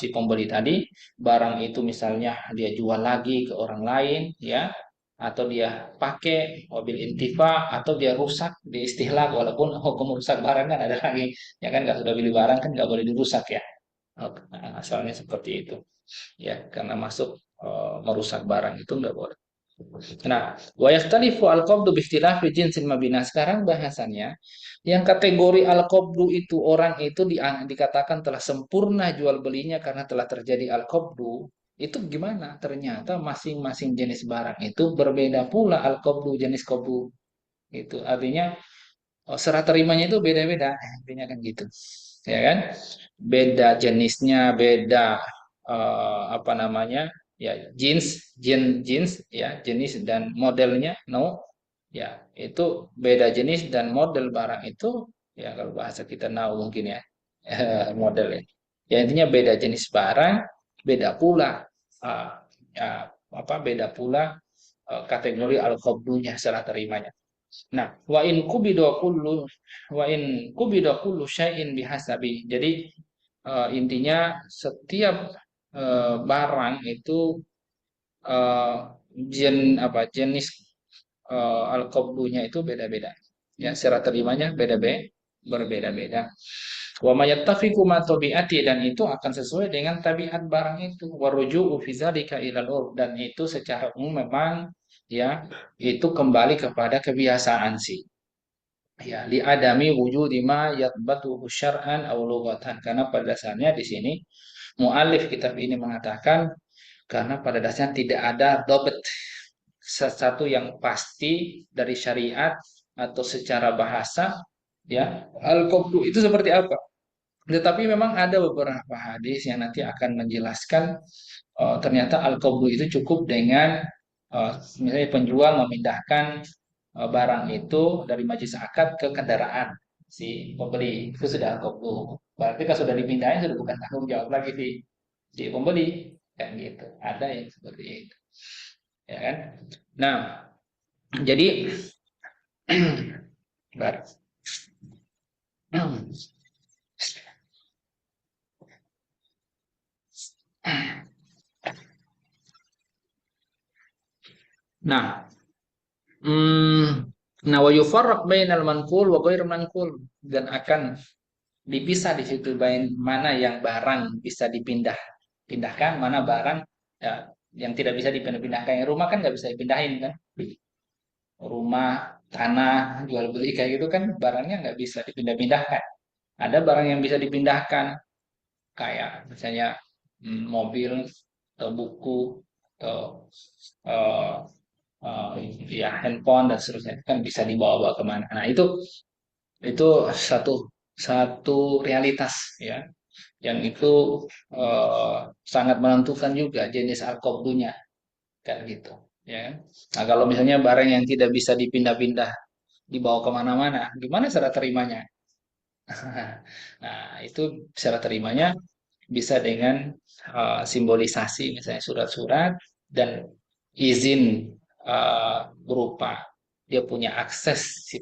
pembeli tadi, barang itu misalnya dia jual lagi ke orang lain ya, atau dia pakai mobil intifa, atau dia rusak di istihlak, walaupun hukum rusak barang kan ada lagi ya kan, nggak sudah beli barang kan nggak boleh dirusak ya. Asalnya seperti itu ya, karena masuk merusak barang itu nggak boleh. Nah, wa yakhtalifu al-qabdu bi ikhtilafi jinsil mabina. Sekarang bahasannya, yang kategori al-qabdu itu orang itu dikatakan telah sempurna jual belinya karena telah terjadi al-qabdu. Itu gimana? Ternyata masing-masing jenis barang itu berbeda pula al-qabdu, jenis qabdu. Itu artinya serah terimanya itu beda-beda. Intinya kan gitu. Ya kan? Beda jenisnya, beda apa namanya? Ya, jeans ya, jenis dan modelnya no. Ya, itu beda jenis dan model barang itu ya, kalau bahasa kita now mungkin ya. Modelnya. Ya intinya beda jenis barang, beda pula uh, ya, beda pula kategori al-qabdunya serah terimanya. Nah, wa in kubida kullu syai'in bihasabi. Jadi intinya setiap barang itu eh, jenis al-qabdunya itu beda-beda. Ya, secara terimanya berbeda-beda. Wa mayattafiqu ma tabi'ati, dan itu akan sesuai dengan tabiat barang itu. Wa ruju'u fi dzalika ilal urf, dan itu secara umum memang ya itu kembali kepada kebiasaan sih. Ya, li adami wujudi ma yatbatuhu syar'an aw lughatan. Karena pada dasarnya di sini muallif kitab ini mengatakan karena pada dasarnya tidak ada dobet, sesuatu yang pasti dari syariat atau secara bahasa ya al-qabdu itu seperti apa. Tetapi memang ada beberapa hadis yang nanti akan menjelaskan ternyata al-qabdu itu cukup dengan misalnya penjual memindahkan barang itu dari majlis akad ke kendaraan si pembeli, itu sudah al-qabdu. Berarti kalau sudah dipindahin sudah bukan tanggung jawab lagi si pembeli kan gitu. Ada yang seperti itu. Ya kan? Nah, jadi bentar. Nah, nah wa yufarraq bainal manqul wa ghair manqul, dan akan dipisah di situ mana yang barang bisa pindahkan, mana barang ya, yang tidak bisa dipindah-pindahkan. Yang rumah kan nggak bisa dipindahin kan, rumah, tanah, jual beli kayak gitu kan barangnya nggak bisa dipindah-pindahkan. Ada barang yang bisa dipindahkan, kayak misalnya mobil atau buku atau eh, ya handphone dan seterusnya, itu kan bisa dibawa-bawa kemana. Nah itu satu satu realitas ya, yang itu eh, sangat menentukan juga jenis alkoholnya kan gitu ya kan. Nah kalau misalnya barang yang tidak bisa dipindah-pindah dibawa kemana-mana, gimana cara terimanya? Nah itu cara terimanya bisa dengan simbolisasi, misalnya surat-surat dan izin berupa dia punya akses, si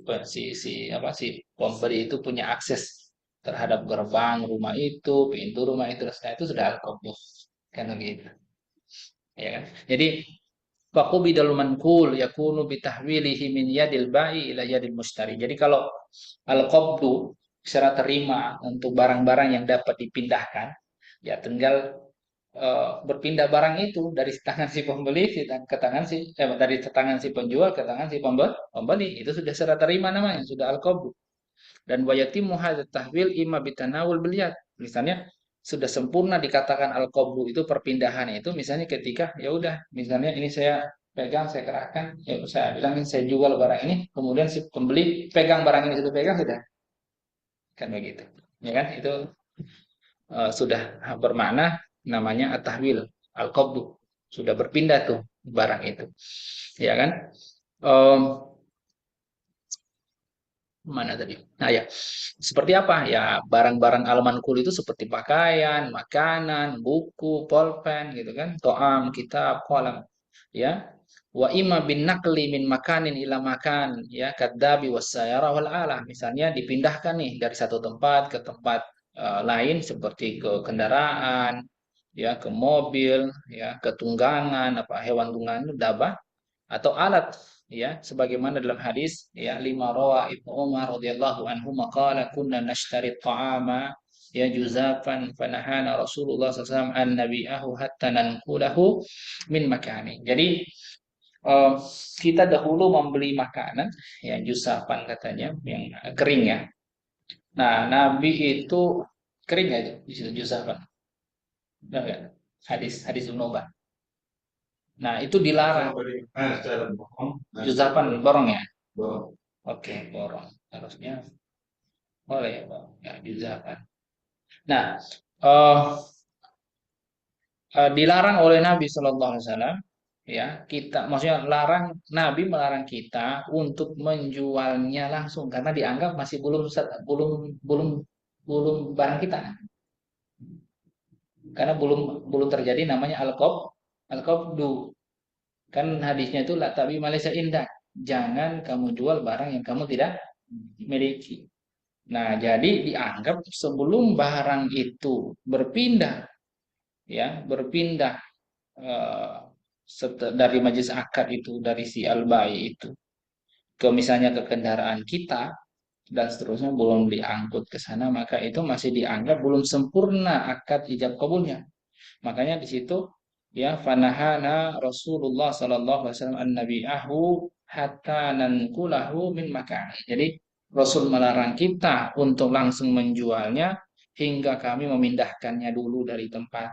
pemberi itu punya akses terhadap gerbang rumah itu, pintu rumah itu, nah itu sudah al-qabdh kan begitu ya kan. Jadi faqubidal mankul yakunu bitahwilihi min yadil ba'i ila yadil mustari. Jadi kalau al-qabdu secara terima untuk barang-barang yang dapat dipindahkan, ya tinggal berpindah barang itu dari tangan si pembeli ke tangan dari tangan si penjual ke tangan si pembeli. Itu sudah secara terima namanya, sudah al-qabdu. Dan wayatimu hadzal tahwil imma bitanawul biliyad. Misalnya sudah sempurna dikatakan al-qabdu itu perpindahan itu misalnya ketika ya udah misalnya ini saya pegang, saya kerahkan, ya saya bilang saya jual barang ini, kemudian si pembeli pegang barang ini, sudah pegang sudah kan begitu. Ya kan? Itu sudah bermakna namanya at-tahwil, al-qabdu. Sudah berpindah tuh barang itu. Ya kan? Em, Mana tadi? Nah ya, seperti apa? Ya, barang-barang al-manqul itu seperti pakaian, makanan, buku, pulpen gitu kan, to'am, kitab, kolam. Ya, wa imma bin naqli min makanin ila makan, ya, kadzabi wasyara wal alah. Misalnya dipindahkan nih dari satu tempat ke tempat lain seperti ke kendaraan, ya, ke mobil, ya, ke tunggangan, apa hewan tunggangan, dabah atau alat, ya, sebagaimana dalam hadis ya lima rawa Ibnu Umar radhiyallahu anhu maqala kunna nashtari ta'ama ya juzafan fanahana Rasulullah SAW an nabi'ahu hatta nanqulahu min makani. Jadi eh, kita dahulu membeli makanan ya juzafan katanya yang kering ya. Nah, Nabi itu kering ya itu di situ juzafan. Benar nggak? Hadis Ibnu Umar. Nah, itu dilarang. Juzapan borong ya? Oke, borong. Harusnya boleh ya, Bang. Ya, juzapan. Nah, eh, dilarang oleh Nabi Shallallahu Alaihi Wasallam ya, kita maksudnya Nabi melarang kita untuk menjualnya langsung karena dianggap masih belum belum belum barang kita, karena belum belum terjadi namanya al-qabdu. Kan hadisnya itu la tabi Malaysia indah. Jangan kamu jual barang yang kamu tidak miliki. Nah, jadi dianggap sebelum barang itu berpindah, ya, berpindah eh, dari majelis akad itu, dari si al-bai itu, ke misalnya ke kendaraan kita dan seterusnya belum diangkut ke sana, maka itu masih dianggap belum sempurna akad ijab kabulnya. Makanya di situ ya fanahana Rasulullah sallallahu alaihi wasallam an-nabi'ahu hatta nankulahu min makan. Jadi Rasul melarang kita untuk langsung menjualnya hingga kami memindahkannya dulu dari tempat,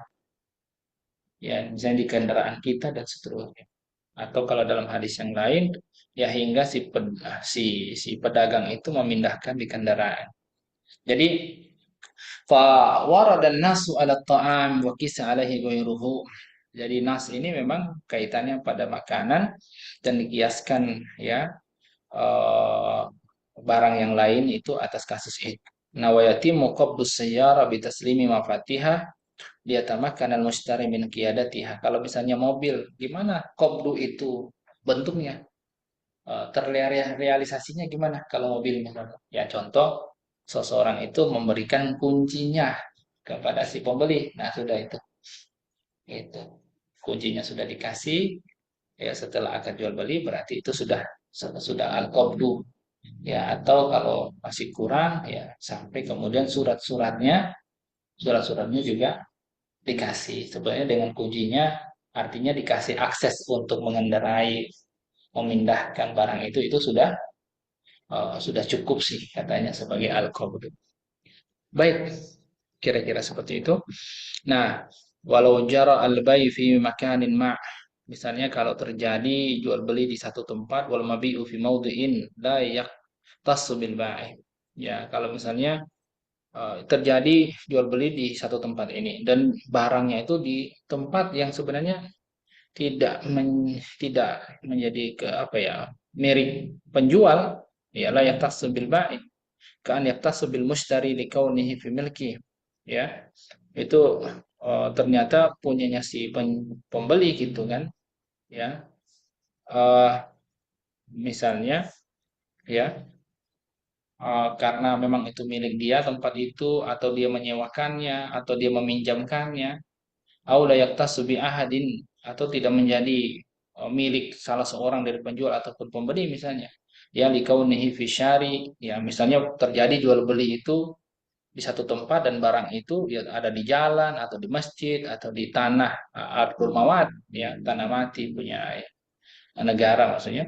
ya misalnya di kendaraan kita dan seterusnya. Atau kalau dalam hadis yang lain ya hingga si pedagang itu memindahkan di kendaraan. Jadi fa waradan nasu ala ta'am wa kisa alaihi ghairuhu. Jadi nas ini memang kaitannya pada makanan dan dikiaskan ya eh, barang yang lain itu atas kasus itu. Nawayati muqabbus sayyara bi taslimi mafatihah liyatamakkan al-mushtari min qiyadatiha. Kalau misalnya mobil, gimana qabdu itu bentuknya? Terrealisasinya gimana kalau mobil misalnya? Ya contoh, seseorang itu memberikan kuncinya kepada si pembeli. Nah, sudah itu. Kuncinya sudah dikasih, ya setelah akad jual beli berarti itu sudah al-qabdu, ya. Atau kalau masih kurang ya sampai kemudian surat-suratnya juga dikasih. Sebenarnya dengan kuncinya artinya dikasih akses untuk mengendarai, memindahkan barang itu sudah cukup sih katanya sebagai al-qabdu. Baik, kira-kira seperti itu. Nah, walau jara al-bai fi makanin misalnya kalau terjadi jual beli di satu tempat, wal mabi'u fi maudhi'in la yaqtasu bil bai'. Ya, kalau misalnya terjadi jual beli di satu tempat ini dan barangnya itu di tempat yang sebenarnya tidak menjadi ke apa ya, milik penjual, ya la yaqtasu bil bai', kan yaqtasu bil mushtari likaunihi fi milki. Ya, itu ternyata punyanya si pembeli gitu kan, ya. eh Misalnya, ya, karena memang itu milik dia tempat itu, atau dia menyewakannya, atau dia meminjamkannya, au la yaktasu bi ahadin, atau tidak menjadi milik salah seorang dari penjual ataupun pembeli misalnya, ya likaunihi fi syari, ya misalnya terjadi jual beli itu di satu tempat dan barang itu ya ada di jalan atau di masjid atau di tanah ardul mawad, ya tanah mati punya negara maksudnya.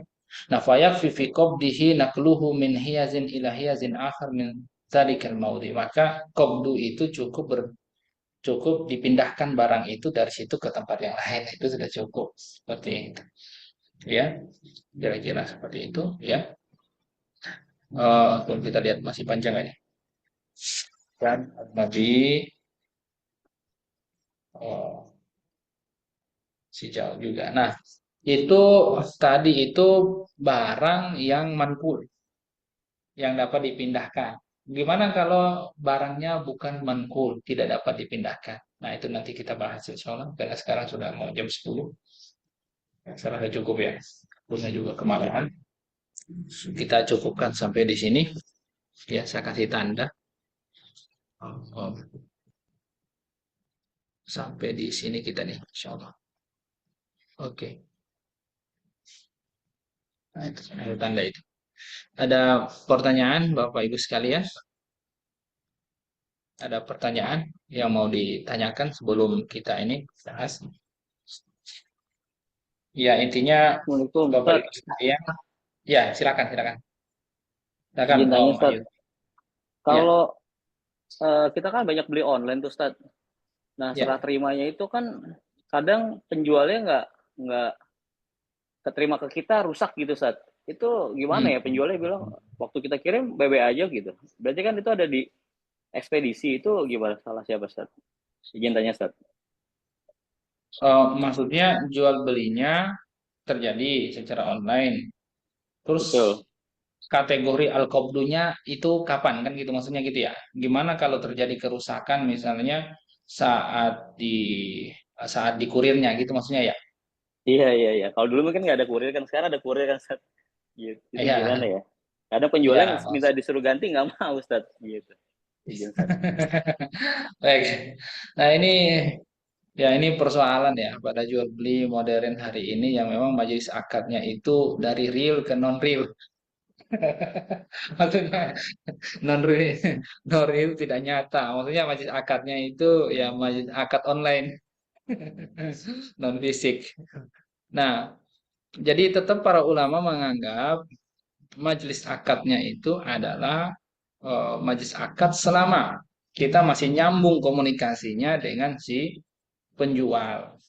Nah, fayakfi fi qabdihi naqluhu min hiyazin ila hiyazin akhar min dzalikal maudi. Maka qabdu itu cukup dipindahkan barang itu dari situ ke tempat yang lain. Itu sudah cukup. Seperti itu. Ya, kira-kira seperti itu, ya. Kalau kita lihat masih panjang aja. Dan Nabi si jauh juga. Nah, itu tadi itu barang yang manqul, yang dapat dipindahkan. Gimana kalau barangnya bukan manqul, tidak dapat dipindahkan? Nah, itu nanti kita bahas insya Allah, karena sekarang sudah mau jam 10. Ya, saya rasa cukup ya. Punya juga kemalaman. Kita cukupkan sampai di sini. Ya, saya kasih tanda. Oh, sampai di sini kita nih, insya Allah. Oke. Nah, itu ada tanda itu. Ada pertanyaan, Bapak Ibu sekalian? Ada pertanyaan yang mau ditanyakan sebelum kita ini bahas? Ya, intinya Assalamualaikum Bapak Ustaz. Ibu sekalian. Ya, silakan. Silakan, Izin tanya Om Ustaz. Ayu. Ya, Kalau kita kan banyak beli online tuh Ustaz. Nah, serah ya. terimanya itu kan kadang penjualnya nggak keterima ke kita, rusak gitu Ustaz. Itu gimana ya, Hmm. penjualnya bilang waktu kita kirim BB aja gitu. Berarti kan itu ada di ekspedisi, itu gimana, salah siapa Ustaz? Izin tanya Ustaz. Maksudnya jual belinya terjadi secara online. Terus Betul. kategori al-qabdunya itu kapan kan gitu maksudnya gitu ya. Gimana kalau terjadi kerusakan misalnya saat di saat di kurirnya gitu maksudnya ya. Iya. Kalau dulu mungkin nggak ada kurir kan, sekarang ada kurir kan Ustaz. Gitu. Itu gimana Iya, ya? Kadang penjualnya iya. minta disuruh ganti nggak mau Ustaz. Gitu. Izin Ustaz. Baik. Nah, ini persoalan ya pada jual beli modern hari ini yang memang majelis akadnya itu dari real ke non real. Maksudnya non real, non real tidak nyata. Maksudnya majelis akadnya itu ya majelis akad online, non fisik. Nah, jadi tetap para ulama menganggap majelis akadnya itu adalah majelis akad selama kita masih nyambung komunikasinya dengan si penjual.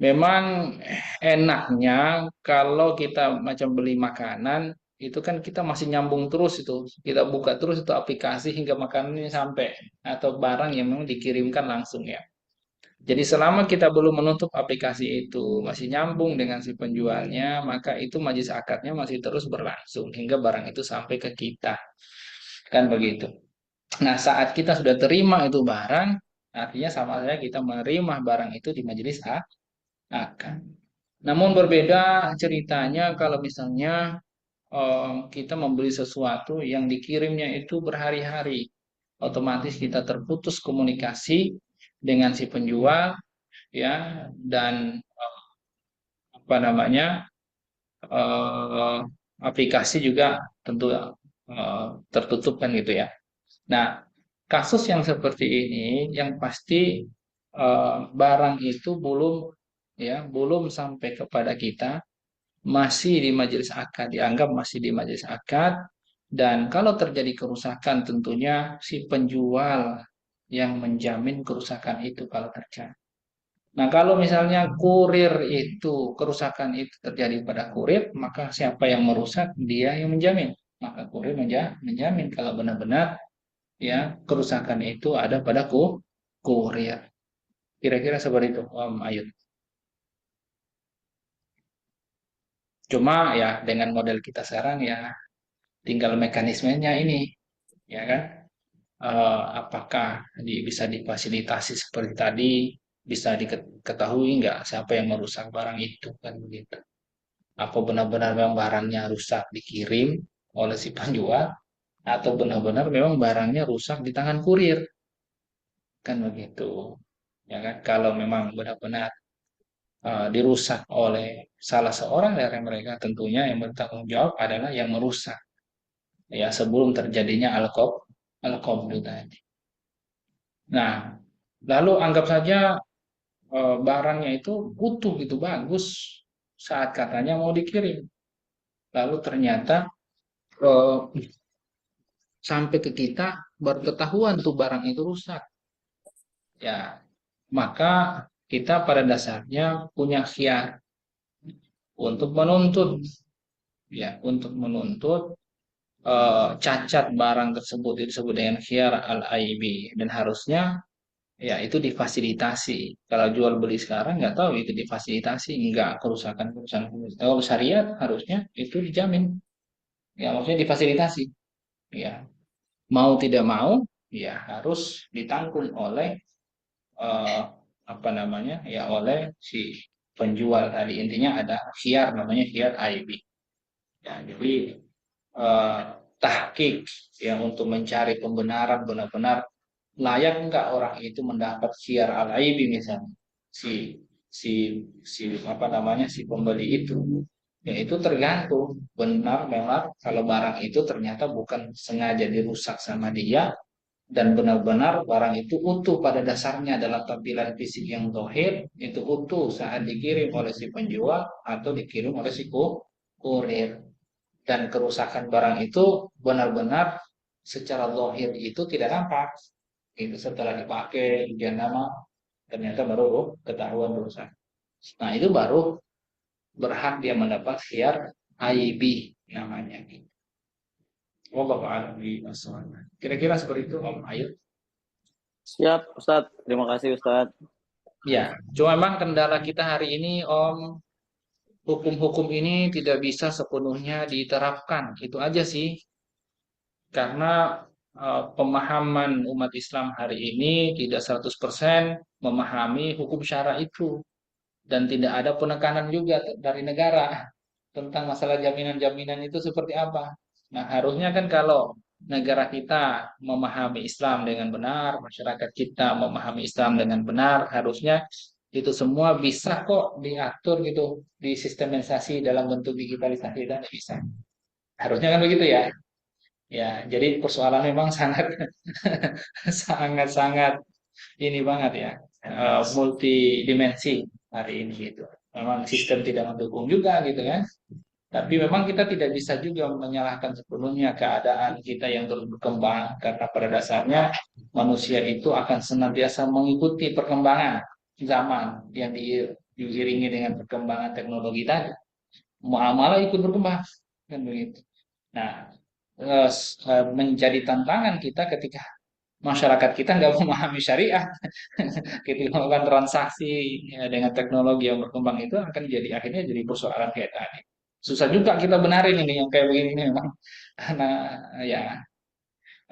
Memang enaknya kalau kita macam beli makanan itu kan kita masih nyambung terus itu. Kita buka terus itu aplikasi hingga makanannya sampai atau barang yang memang dikirimkan langsung ya. Jadi selama kita belum menutup aplikasi itu, masih nyambung dengan si penjualnya, maka itu majelis akadnya masih terus berlangsung hingga barang itu sampai ke kita. Kan begitu. Nah, saat kita sudah terima itu barang, artinya sama saja kita menerima barang itu di majelis akad. Namun berbeda ceritanya kalau misalnya kita membeli sesuatu yang dikirimnya itu berhari-hari. Otomatis kita terputus komunikasi dengan si penjual, ya, dan apa namanya, aplikasi juga tentu tertutup kan gitu ya. Nah, kasus yang seperti ini yang pasti barang itu belum sampai kepada kita, masih di majelis akad, dianggap masih di majelis akad, dan kalau terjadi kerusakan tentunya si penjual yang menjamin kerusakan itu kalau terjadi. Nah, kalau misalnya kurir itu, kerusakan itu terjadi pada kurir, maka siapa yang merusak? Dia yang menjamin. Maka kurir menjamin kalau benar-benar ya kerusakan itu ada pada kurir. Kira-kira seperti itu, Om Ayud. Cuma ya dengan model kita sekarang ya tinggal mekanismenya ini, ya kan? Apakah bisa difasilitasi seperti tadi, bisa diketahui nggak siapa yang merusak barang itu kan begitu? Apa benar-benar memang barangnya rusak dikirim oleh si penjual, atau benar-benar memang barangnya rusak di tangan kurir kan begitu, ya kan? Kalau memang benar-benar dirusak oleh salah seorang dari mereka, tentunya yang bertanggung jawab adalah yang merusak ya sebelum terjadinya alkohol itu tadi. Nah, lalu anggap saja barangnya itu utuh gitu, bagus saat katanya mau dikirim. Lalu ternyata eh, sampai ke kita baru ketahuan tuh barang itu rusak. Ya, maka kita pada dasarnya punya khiyar untuk menuntut, ya, untuk menuntut cacat barang tersebut, itu disebut dengan khiyar al-aibi, dan harusnya ya itu difasilitasi. Kalau jual beli sekarang nggak tahu itu difasilitasi, nggak kerusakan. Kalau syariat harusnya itu dijamin, ya maksudnya difasilitasi. Ya, mau tidak mau, ya harus ditanggung oleh eh, apa namanya, ya oleh si penjual tadi. Intinya ada khiyar, namanya khiyar aibi. Ya, jadi eh, tahqiq ya untuk mencari pembenaran benar-benar layak enggak orang itu mendapat khiyar al-aibi misalnya, si apa namanya, si pembeli itu, ya itu tergantung benar memang kalau barang itu ternyata bukan sengaja dirusak sama dia, dan benar-benar barang itu utuh pada dasarnya dalam tampilan fisik yang zahir, itu utuh saat dikirim oleh si penjual atau dikirim oleh si kurir, dan kerusakan barang itu benar-benar secara zahir itu tidak nampak, itu setelah dipakai dia nama ternyata baru ketahuan rusak. Nah, itu baru berhak dia mendapat khiyar aibi namanya. Wallahu a'lam bishawab. Kira-kira seperti itu Om Ayu. Siap, Ustadz. Terima kasih, Ustadz. Ya, cuma memang kendala kita hari ini Om, hukum-hukum ini tidak bisa sepenuhnya diterapkan. Itu aja sih. Karena pemahaman umat Islam hari ini tidak 100% memahami hukum syara itu, dan tidak ada penekanan juga dari negara tentang masalah jaminan-jaminan itu seperti apa. Nah, harusnya kan kalau negara kita memahami Islam dengan benar, masyarakat kita memahami Islam dengan benar, harusnya itu semua bisa kok diatur gitu, disistematisasi dalam bentuk digitalisasi, dan bisa. Harusnya kan begitu ya. Ya, jadi persoalan memang sangat sangat-sangat ini banget ya, multidimensi hari ini gitu. Memang sistem tidak mendukung juga gitu kan. Tapi memang kita tidak bisa juga menyalahkan sepenuhnya keadaan kita yang terus berkembang, karena pada dasarnya manusia itu akan senantiasa mengikuti perkembangan zaman yang diiringi dengan perkembangan teknologi tadi. Malah ikut berkembang kan begitu. Nah, menjadi tantangan kita ketika masyarakat kita nggak memahami syariat, ketika melakukan transaksi ya, dengan teknologi yang berkembang, itu akan jadi akhirnya jadi persoalan kayak tadi. Susah juga kita benarin ini yang kayak begini ini memang, karena ya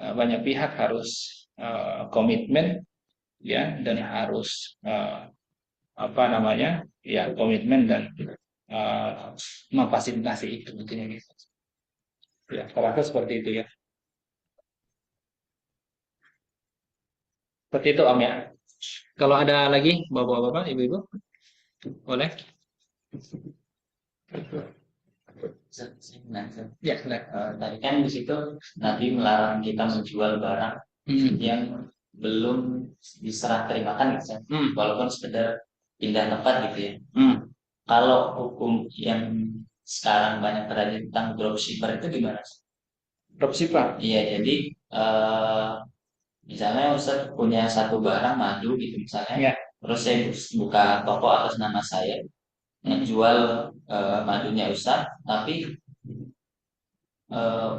banyak pihak harus komitmen ya, dan harus apa namanya, ya komitmen dan memfasilitasi itu intinya gitu. Ya, kalau aku seperti itu ya. Seperti itu Om ya. Kalau ada lagi bapak-bapak, ibu-ibu, boleh. Ya, nah. Tadi kan di situ Nabi melarang kita menjual barang yang belum diserah terimakan gitu, walaupun sekedar pindah tempat gitu ya. Kalau hukum yang sekarang banyak terjadi tentang dropshipper itu gimana? Dropshipper. Iya, jadi misalnya Ustaz punya satu barang madu gitu misalnya, Ya. terus saya buka toko atas nama saya, menjual madunya Ustaz, tapi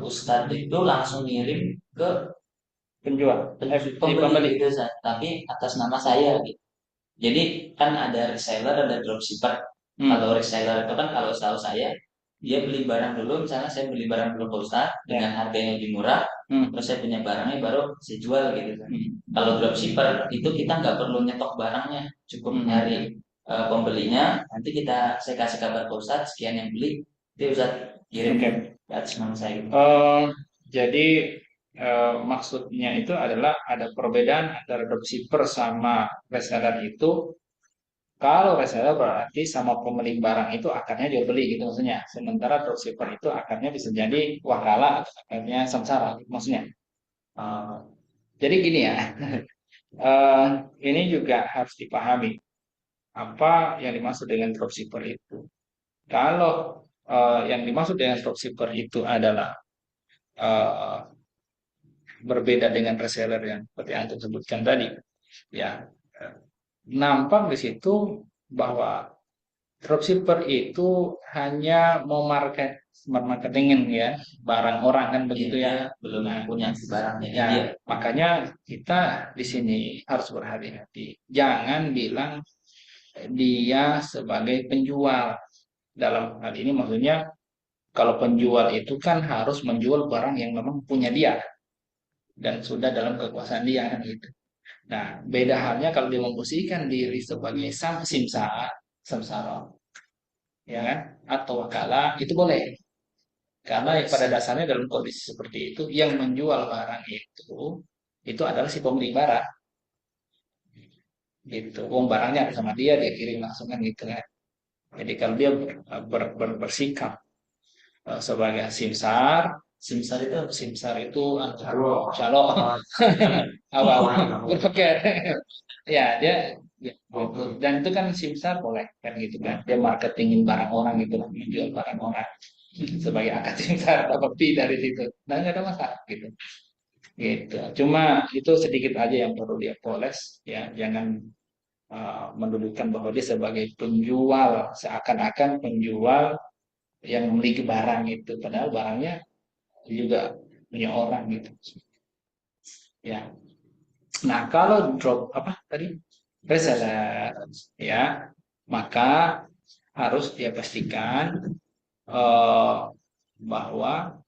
Ustadz itu langsung ngirim ke Penjual. pembeli gitu, Ustaz, tapi atas nama saya gitu. Jadi kan ada reseller, ada dropshipper. Kalau reseller itu kan kalau setahu saya dia beli barang dulu, misalnya saya beli barang dulu ke Ustadz dengan harga yang lebih murah, terus saya punya barangnya baru saya jual gitu kan. Kalau dropshipper itu kita nggak perlu nyetok barangnya, cukup nyari pembelinya, nanti saya kasih kabar ke Ustadz sekian yang beli, itu Ustadz kirim ke atas nama saya. Jadi maksudnya itu adalah ada perbedaan antara dropshipper sama reseller itu. Kalau reseller berarti sama pemilik barang itu akarnya jual beli gitu maksudnya. Sementara dropshipper itu akarnya bisa jadi wakala atau akarnya samsara maksudnya. Jadi gini ya, ini juga harus dipahami apa yang dimaksud dengan dropshipper itu. Kalau yang dimaksud dengan dropshipper itu adalah berbeda dengan reseller yang seperti yang sebutkan tadi, ya nampak di situ bahwa dropshipper itu hanya mau marketingin ya barang orang kan begitu ya, belum punya barangnya. Ya, makanya kita di sini harus berhati-hati. Jangan bilang dia sebagai penjual. Dalam hal ini maksudnya kalau penjual itu kan harus menjual barang yang memang punya dia dan sudah dalam kekuasaan dia kan gitu. Nah, beda halnya kalau dia memposisikan diri sebagai samsara, ya kan, atau wakala itu boleh. Karena pada dasarnya dalam kondisi seperti itu yang menjual barang itu adalah si pemilik barang. Gitu. Uang barangnya ada sama dia kirim langsung kan gitu kan. Jadi kalau dia bersikap sebagai simsar itu calo apa berpikir ya dia ya, dan itu kan simsar boleh kan gitu kan dia marketingin barang orang gitu menjual barang orang sebagai akad simsar dapat fee dari situ nah nggak ada masalah gitu gitu cuma itu sedikit aja yang perlu dia poles ya jangan mendudukan bahwa dia sebagai penjual seakan-akan penjual yang memiliki barang itu padahal barangnya juga punya orang gitu ya nah kalau drop apa tadi reseller ya maka harus dia pastikan bahwa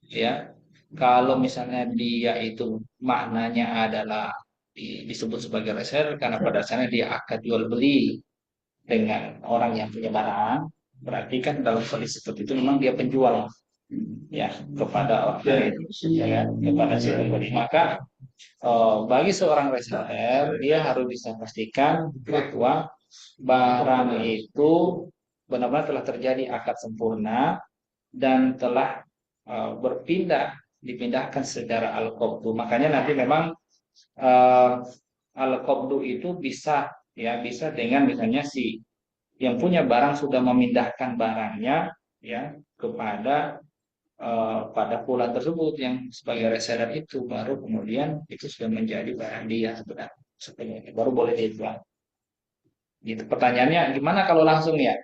ya kalau misalnya dia itu maknanya adalah disebut sebagai reseller karena pada dasarnya dia akan jual beli dengan orang yang punya barang berarti kan dalam kondisi seperti itu memang dia penjual ya kepada orang ya kan kepada si pembeli maka bagi seorang reseller dia harus bisa pastikan bahwa barang itu benar-benar telah terjadi akad sempurna dan telah dipindahkan secara al-qabdu makanya nanti memang al-qabdu itu bisa dengan misalnya si yang punya barang sudah memindahkan barangnya ya kepada pada pulau tersebut yang sebagai reseller itu baru kemudian itu sudah menjadi barang dia sebenarnya baru boleh dijual. Gitu. Pertanyaannya gimana kalau langsung ya?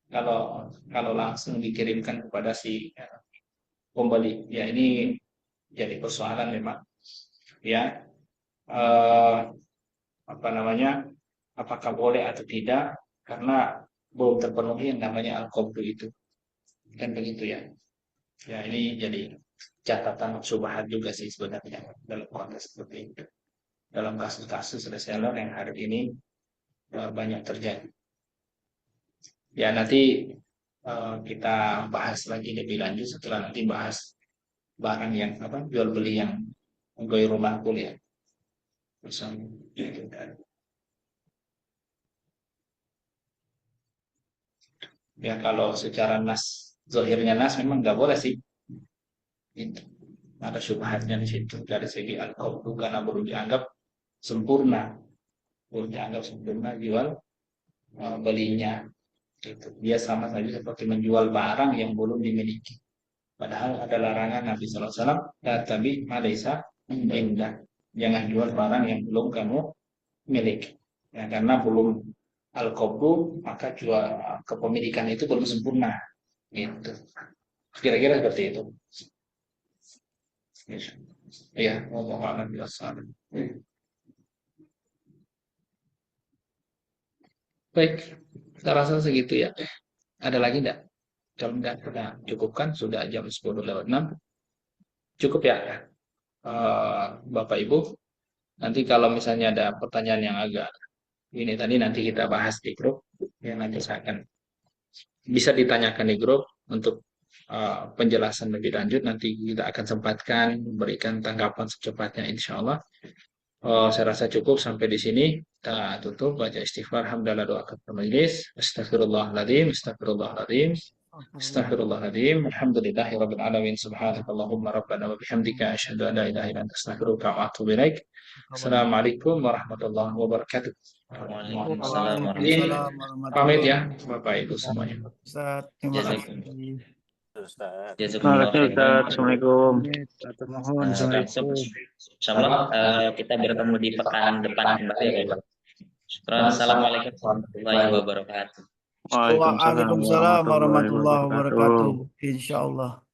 Kalau langsung dikirimkan kepada si pembeli ya ini jadi persoalan memang ya apa namanya apakah boleh atau tidak karena belum terpenuhi yang namanya al-qabdu itu kan begitu ya. Ya ini jadi catatan subhat juga sih sebenarnya dalam konteks seperti itu. Dalam kasus-kasus reseller yang hari ini banyak terjadi. Ya nanti kita bahas lagi lebih lanjut setelah nanti bahas barang yang jual beli yang ghairu ma'qul ya. Bersama. Ya kalau secara nas, zahirnya nas memang nggak boleh sih. Itu ada syubhatnya di situ dari segi al-qabdu karena belum dianggap sempurna, jual belinya. Gitu. Dia sama saja seperti menjual barang yang belum dimiliki. Padahal ada larangan Nabi SAW, tapi malaysa indah. Jangan jual barang yang belum kamu miliki. Ya, karena belum al-qabdu, maka jual kepemilikan itu belum sempurna. Gitu. Kira-kira seperti itu. Ya, wallahu a'lam bishawab. Baik, saya rasa segitu ya. Ada lagi enggak? Kalau enggak, kita cukupkan. Sudah jam 10:06. Cukup ya, Bapak Ibu. Nanti kalau misalnya ada pertanyaan yang agak ini tadi nanti kita bahas di grup. Ya, nanti saya akan bisa ditanyakan di grup untuk penjelasan lebih lanjut. Nanti kita akan sempatkan memberikan tanggapan secepatnya insya Allah. Saya rasa cukup sampai di sini. Kita tutup, baca istighfar, hamdalah, doa kepada majelis. Astagfirullahaladzim, astagfirullahaladzim, astagfirullahaladzim. Alhamdulillahirabbil alamin. Subhanakallahumma rabbana wa bihamdika asyhadu an la ilaha illa anta astaghfiruka wa atubu ilaik. Assalamualaikum warahmatullahi wabarakatuh. Waalaikumsalam Waalaikumsalam Pamit warahmatullahi ya Bapak Ibu semuanya. Ustaz, terima Jazakum. kasih. Ustaz. Jazakumullah khairan. Assalamualaikum. Atur nuhun. Langsung, Assalamualaikum. insyaallah kita bertemu di pekan depan kembali ya Pak. Syukran. Assalamualaikum warahmatullahi wabarakatuh. Waalaikumsalam warahmatullahi wabarakatuh. Insyaallah.